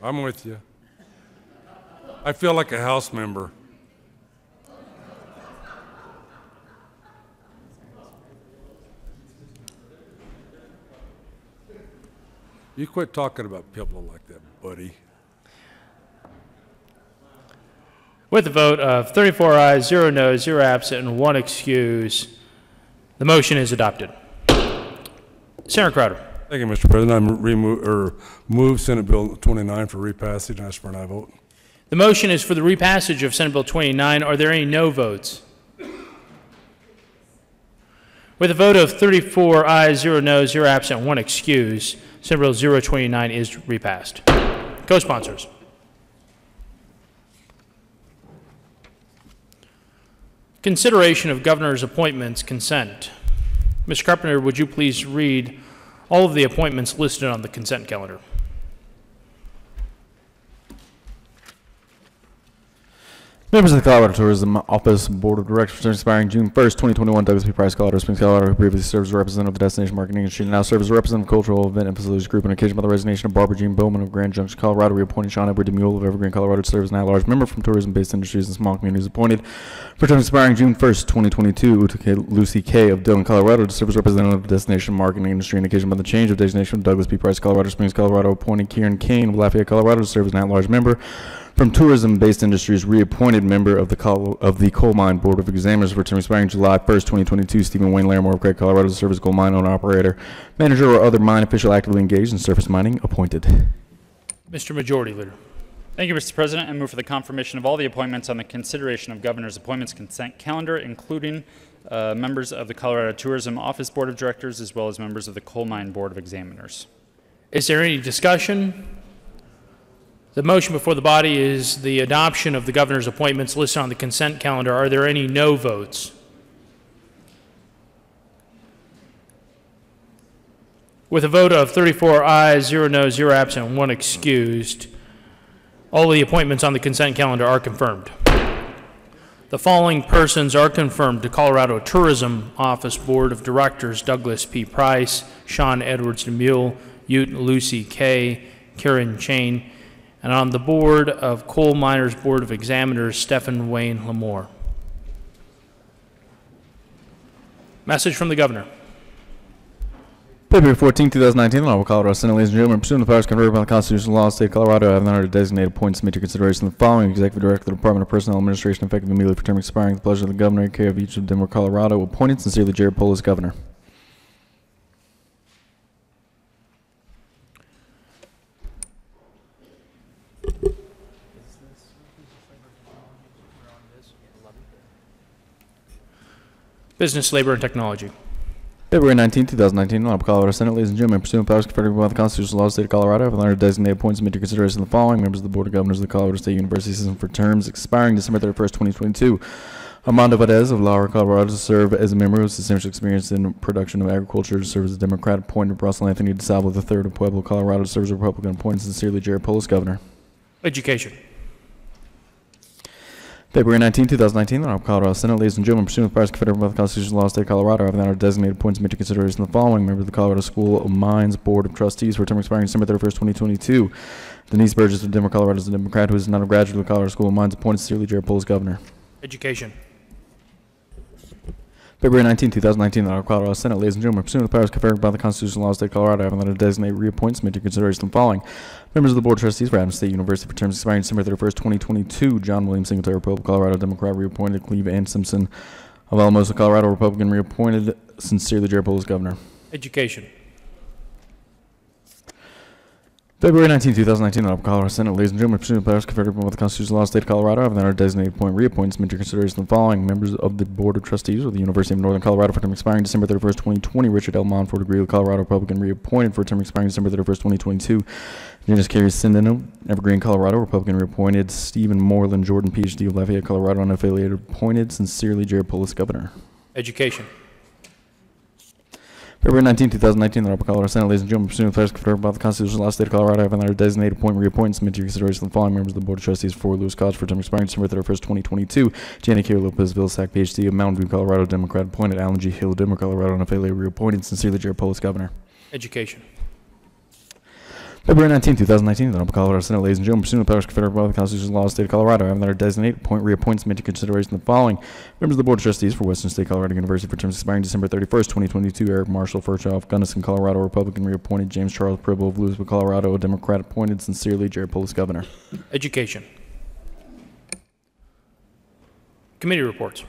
I'm with you. I feel like a House member. You quit talking about people like that, buddy. With a vote of 34 ayes, 0 noes, 0 absent, and 1 excuse, the motion is adopted. Senator Crowder. Thank you, Mr. President. I move Senate Bill 29 for repassage and ask for an aye vote. The motion is for the repassage of Senate Bill 29. Are there any no votes? With a vote of 34 ayes, 0 noes, 0 absent, 1 excuse, Senate Bill 029 is repassed. Co-sponsors. Consideration of governor's appointments, consent. Mr. Carpenter, would you please read all of the appointments listed on the consent calendar? Members of the Colorado Tourism Office Board of Directors expiring June 1st, 2021, Douglas P. Price, Colorado Springs, Colorado, who previously served as a representative of the Destination Marketing Industry and now serves as a representative of Cultural Event and Facilities Group on occasion by the resignation of Barbara Jean Bowman of Grand Junction, Colorado, reappointed Sean Edward DeMule of Evergreen, Colorado, to serve as an at-large member from tourism-based industries and small communities appointed for term expiring June 1st, 2022, to Lucy K. of Dillon, Colorado, to serve as representative of the Destination Marketing Industry on occasion by the change of designation of Douglas P. Price, Colorado Springs, Colorado, appointed Kieran Kane of Lafayette, Colorado, to serve as an at-large member from tourism-based industries, reappointed member of the Coal Mine Board of Examiners for term expiring July 1st, 2022, Stephen Wayne Larimore of Craig, Colorado, to serve as coal mine owner, operator, manager, or other mine official actively engaged in surface mining, appointed. Mr. Majority Leader. Thank you, Mr. President. I move for the confirmation of all the appointments on the consideration of governor's appointments consent calendar, including members of the Colorado Tourism Office Board of Directors, as well as members of the Coal Mine Board of Examiners. Is there any discussion? The motion before the body is the adoption of the governor's appointments listed on the consent calendar. Are there any no votes? With a vote of 34 ayes, 0 noes, 0 absent, and 1 excused, all of the appointments on the consent calendar are confirmed. The following persons are confirmed to Colorado Tourism Office Board of Directors: Douglas P. Price, Sean Edwards DeMule, Ute Lucy K., Karen Chain, and on the board of Coal Miners Board of Examiners, Stephen Wayne Lamore. Message from the governor. February 14, 2019, Honorable Colorado Senate, ladies and gentlemen, pursuant to the powers conferred by the Constitutional law of the State of Colorado, I have the honor to designate a point to submit to consideration the following Executive Director of the Department of Personnel Administration, effective immediately for term expiring at the pleasure of the governor, in care of each of Denver, Colorado. Appointed, sincerely, Jared Polis, Governor. Business, Labor, and Technology. February 19, 2019, Honorable Colorado Senate, ladies and gentlemen, pursuant to powers conferred by the Constitutional law of the State of Colorado, I have the honor to designate appointed submit to consideration the following members of the Board of Governors of the Colorado State University System for terms expiring December 31st, 2022. Armando Valdez of Laura, Colorado, to serve as a member with substantial experience in production of agriculture, to serve as a Democrat, appointed Russell Anthony DeSalvo III of Pueblo, Colorado, to serve as a Republican, appointed sincerely Jared Polis, Governor. Education. February 19, 2019, Honorable Colorado Senate, ladies and gentlemen, pursuant to the powers conferred by the Constitutional law of the State of Colorado, I have the honor to designate appointed submit to consideration the following members of the Colorado School of Mines Board of Trustees for a term expiring December 31st, 2022. Denise Burgess of Denver, Colorado, is a Democrat who is not a graduate of the Colorado School of Mines, appointed sincerely Jared Polis, Governor. Education. February 19, 2019, the Colorado Senate, ladies and gentlemen, pursuant to the powers conferred by the Constitutional law of the State of Colorado, I have to designate reappoint submit to consideration the following members of the Board of Trustees for Adams State University for terms expiring December 31st, 2022. John William Singletary, Republican, Colorado, Democrat, reappointed. Cleve Ann Simpson of Alamosa, Colorado, Republican, reappointed. Sincerely, Jared Polis, Governor. Education. February 19, 2019, the Colorado Senate, ladies and gentlemen, pursuant to the powers conferred by the Constitutional law of the State of Colorado, I have the honor to designate appoint reappoint submit to consideration the following members of the Board of Trustees of the University of Northern Colorado for term expiring December 31st, 2020. Richard L. Monfort, degree of Colorado, Republican, reappointed for term expiring December 31st, 2022. Janice Carey Sindano, Evergreen, Colorado, Republican, reappointed. Stephen Moreland Jordan, PhD of Lafayette, Colorado, unaffiliated, appointed. Sincerely, Jared Polis, Governor. Education. February 19, 2019, the Honorable Colorado Senate, ladies and gentlemen, pursuant to the powers conferred by the Constitution of the State of Colorado, having their designated appoint, reappoint, and submit to your consideration the following members of the Board of Trustees for Lewis College for term expiring December 31st, 2022. Janet K. Lopez, Vilsack, PhD of Mountain View, Colorado, Democrat, appointed. Alan G. Hill, Democrat, Colorado, unaffiliated, reappointed. Sincerely, Jared Polis, Governor. Education. February 19, 2019, the Honorable Colorado Senate, ladies and gentlemen, pursuant to the powers conferred by the Constitution of the State of Colorado, having their designate, appoint, reappoint, submit to consideration the following members of the Board of Trustees for Western State Colorado University for terms expiring December 31st, 2022. Eric Marshall, Fairchild of Gunnison, Colorado, Republican, reappointed. James Charles Pribble of Louisville, Colorado, a Democrat, appointed. Sincerely, Jared Polis, Governor. Education. Committee reports.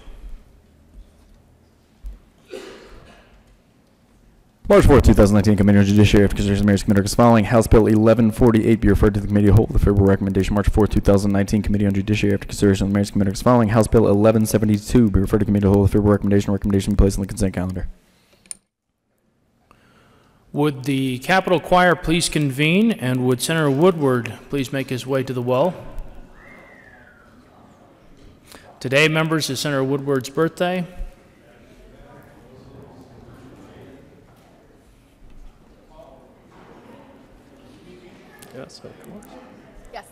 March 4th, 2019, Committee on Judiciary after consideration of Mayor's Committee as following. House Bill 1148 be referred to the Committee of Whole. The favorable recommendation. March 4th, 2019, Committee on Judiciary after consideration of the Mayor's Committee as following. House Bill 1172 be referred to the Committee of Whole. The favorable recommendation. Recommendation be placed on the consent calendar. Would the Capitol Choir please convene, and would Senator Woodward please make his way to the well? Today, members, is Senator Woodward's birthday. Yes, of course. Yes.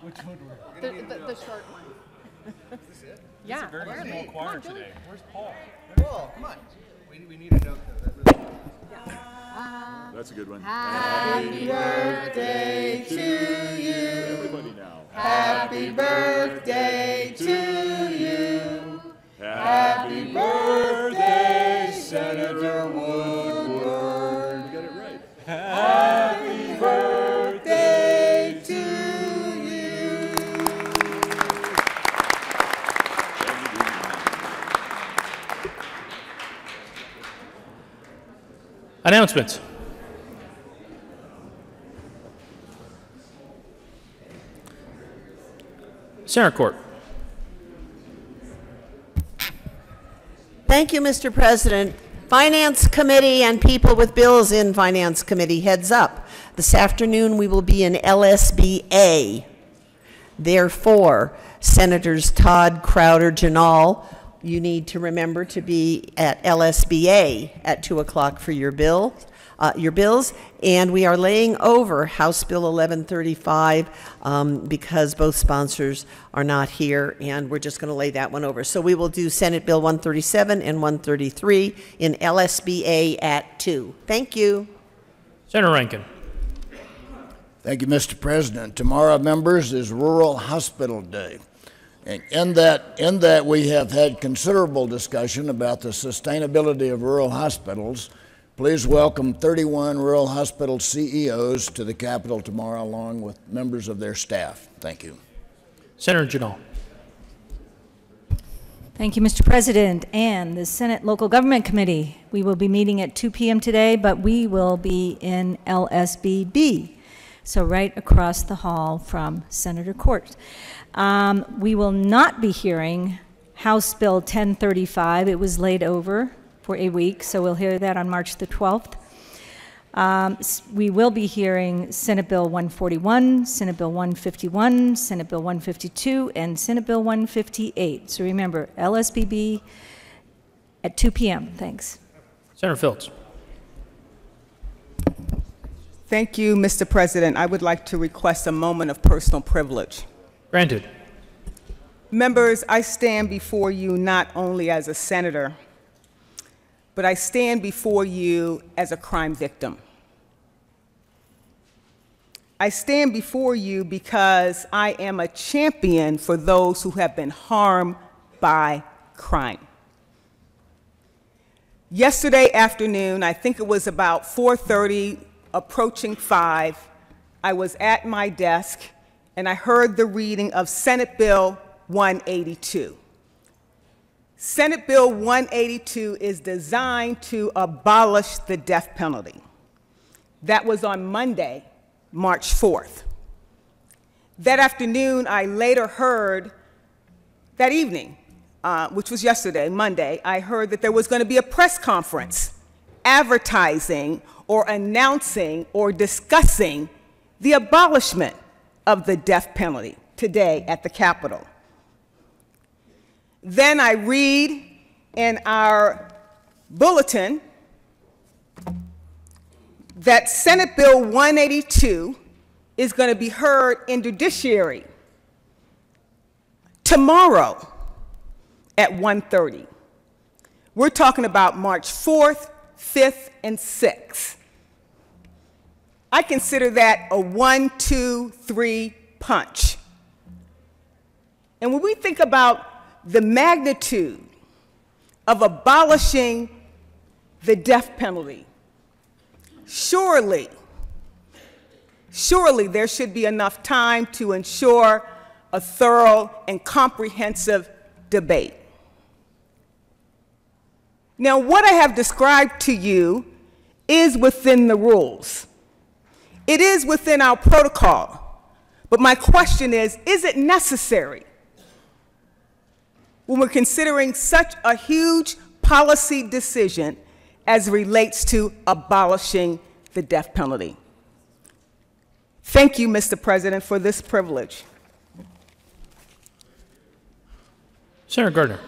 Which Woodward? The short one. Is this it? Yeah. It's a very small choir today. Where's Paul? Paul, come on. We need a note, though. That's a good one. Happy birthday to you. Everybody now. Happy birthday to you. Happy birthday, Senator Woodward. You got it right. Happy birthday to you. Announcements. Senator Court. Thank you, Mr. President. Finance Committee and people with bills in Finance Committee, heads up. This afternoon we will be in LSBA. Therefore, Senators Todd, Crowder, Janal, you need to remember to be at LSBA at 2 o'clock for your bills. And we are laying over House Bill 1135 because both sponsors are not here, and we're just going to lay that one over. So we will do Senate Bill 137 and 133 in LSBA at 2. Thank you. Senator Rankin. Thank you, Mr. President. Tomorrow, members, is Rural Hospital Day. And in that we have had considerable discussion about the sustainability of rural hospitals. Please welcome 31 rural hospital CEOs to the Capitol tomorrow, along with members of their staff. Thank you. Senator Janal. Thank you, Mr. President, and the Senate Local Government Committee. We will be meeting at 2 p.m. today, but we will be in LSBB, so right across the hall from Senator Court. We will not be hearing House Bill 1035. It was laid over for a week, so we'll hear that on March the 12th. We will be hearing Senate Bill 141, Senate Bill 151, Senate Bill 152, and Senate Bill 158. So remember, LSBB at 2 p.m. Thanks. Senator Phillips. Thank you, Mr. President. I would like to request a moment of personal privilege. Granted. Members, I stand before you not only as a senator, but I stand before you as a crime victim. I stand before you because I am a champion for those who have been harmed by crime. Yesterday afternoon, I think it was about 4:30, approaching 5, I was at my desk and I heard the reading of Senate Bill 182. Senate Bill 182 is designed to abolish the death penalty. That was on Monday, March 4th. That afternoon, I later heard, that evening, which was yesterday, Monday, I heard that there was going to be a press conference advertising or announcing or discussing the abolishment of the death penalty today at the Capitol. Then I read in our bulletin that Senate Bill 182 is going to be heard in judiciary tomorrow at 1:30. We're talking about March 4th, 5th, and 6th. I consider that a 1, 2, 3 punch. And when we think about the magnitude of abolishing the death penalty, surely there should be enough time to ensure a thorough and comprehensive debate. Now, what I have described to you is within the rules. It is within our protocol. But my question is it necessary when we're considering such a huge policy decision as it relates to abolishing the death penalty? Thank you, Mr. President, for this privilege. Senator Gardner.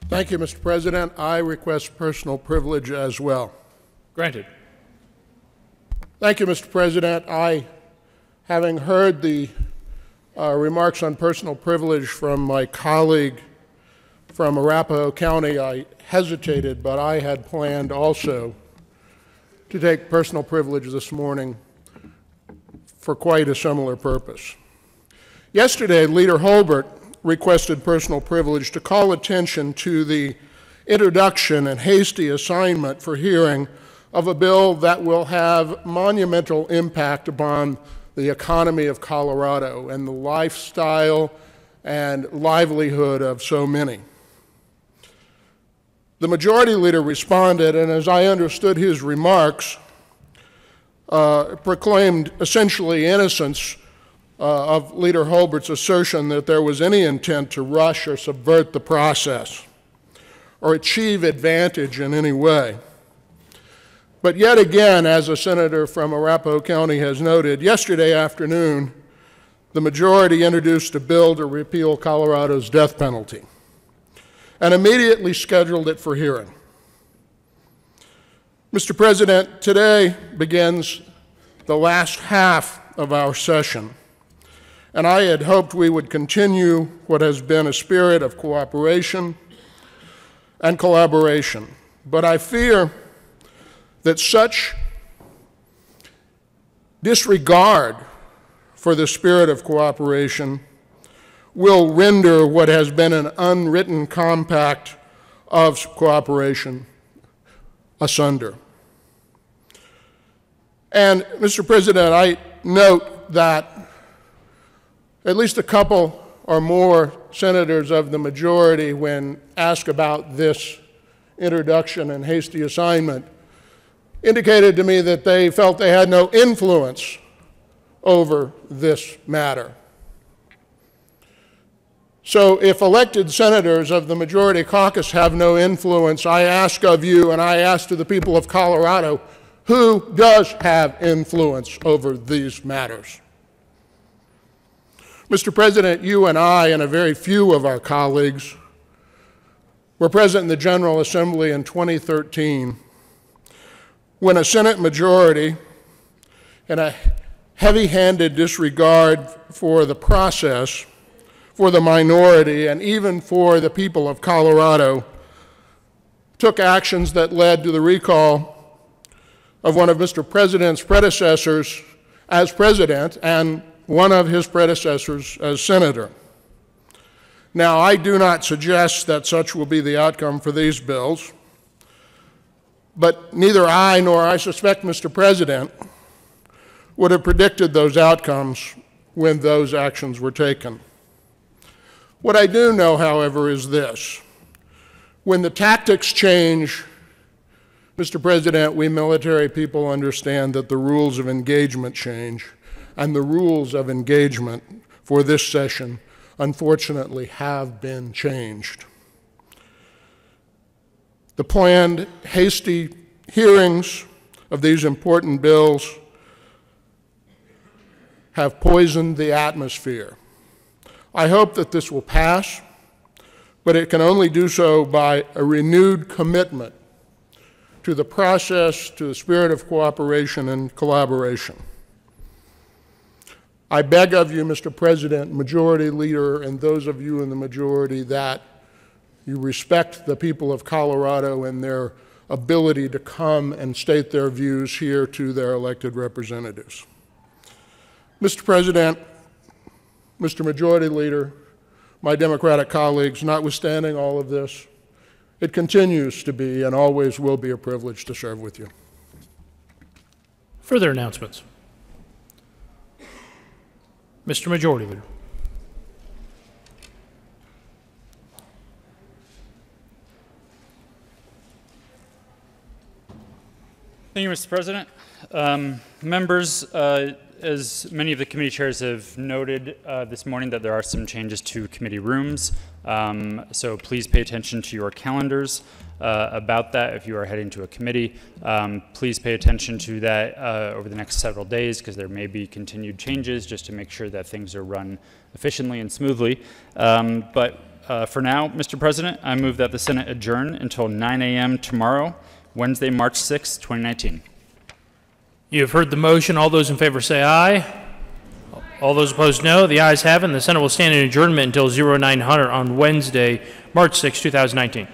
Thank you, Mr. President. I request personal privilege as well. Granted. Thank you, Mr. President. Having heard the remarks on personal privilege from my colleague from Arapahoe County, I hesitated, but I had planned also to take personal privilege this morning for quite a similar purpose. Yesterday, Leader Holbert requested personal privilege to call attention to the introduction and hasty assignment for hearing of a bill that will have monumental impact upon the economy of Colorado and the lifestyle and livelihood of so many. The majority leader responded, and as I understood his remarks, proclaimed essentially innocence of Leader Holbert's assertion that there was any intent to rush or subvert the process or achieve advantage in any way. But yet again, as a senator from Arapahoe County has noted, yesterday afternoon, the majority introduced a bill to repeal Colorado's death penalty and immediately scheduled it for hearing. Mr. President, today begins the last half of our session, and I had hoped we would continue what has been a spirit of cooperation and collaboration. But I fear that such disregard for the spirit of cooperation will render what has been an unwritten compact of cooperation asunder. And, Mr. President, I note that at least a couple or more senators of the majority, when asked about this introduction and hasty assignment, indicated to me that they felt they had no influence over this matter. So if elected senators of the majority caucus have no influence, I ask of you and I ask to the people of Colorado, who does have influence over these matters? Mr. President, you and I and a very few of our colleagues were present in the General Assembly in 2013 when a Senate majority, in a heavy-handed disregard for the process, for the minority, and even for the people of Colorado, took actions that led to the recall of one of Mr. President's predecessors as president and one of his predecessors as senator. Now, I do not suggest that such will be the outcome for these bills, but neither I nor I suspect Mr. President would have predicted those outcomes when those actions were taken. What I do know, however, is this. When the tactics change, Mr. President, we military people understand that the rules of engagement change, and the rules of engagement for this session, unfortunately, have been changed. The planned hasty hearings of these important bills have poisoned the atmosphere. I hope that this will pass, but it can only do so by a renewed commitment to the process, to the spirit of cooperation and collaboration. I beg of you, Mr. President, Majority Leader, and those of you in the majority that you respect the people of Colorado and their ability to come and state their views here to their elected representatives. Mr. President, Mr. Majority Leader, my Democratic colleagues, notwithstanding all of this, it continues to be and always will be a privilege to serve with you. Further announcements. Mr. Majority Leader. Thank you, Mr. President. Members, as many of the committee chairs have noted this morning, that there are some changes to committee rooms. So please pay attention to your calendars about that if you are heading to a committee. Please pay attention to that over the next several days, because there may be continued changes just to make sure that things are run efficiently and smoothly. But for now, Mr. President, I move that the Senate adjourn until 9 a.m. tomorrow, Wednesday, March 6, 2019. You have heard the motion. All those in favor say aye. All those opposed, no. The ayes have it, and the Senate will stand in adjournment until 0900 on Wednesday, March 6, 2019.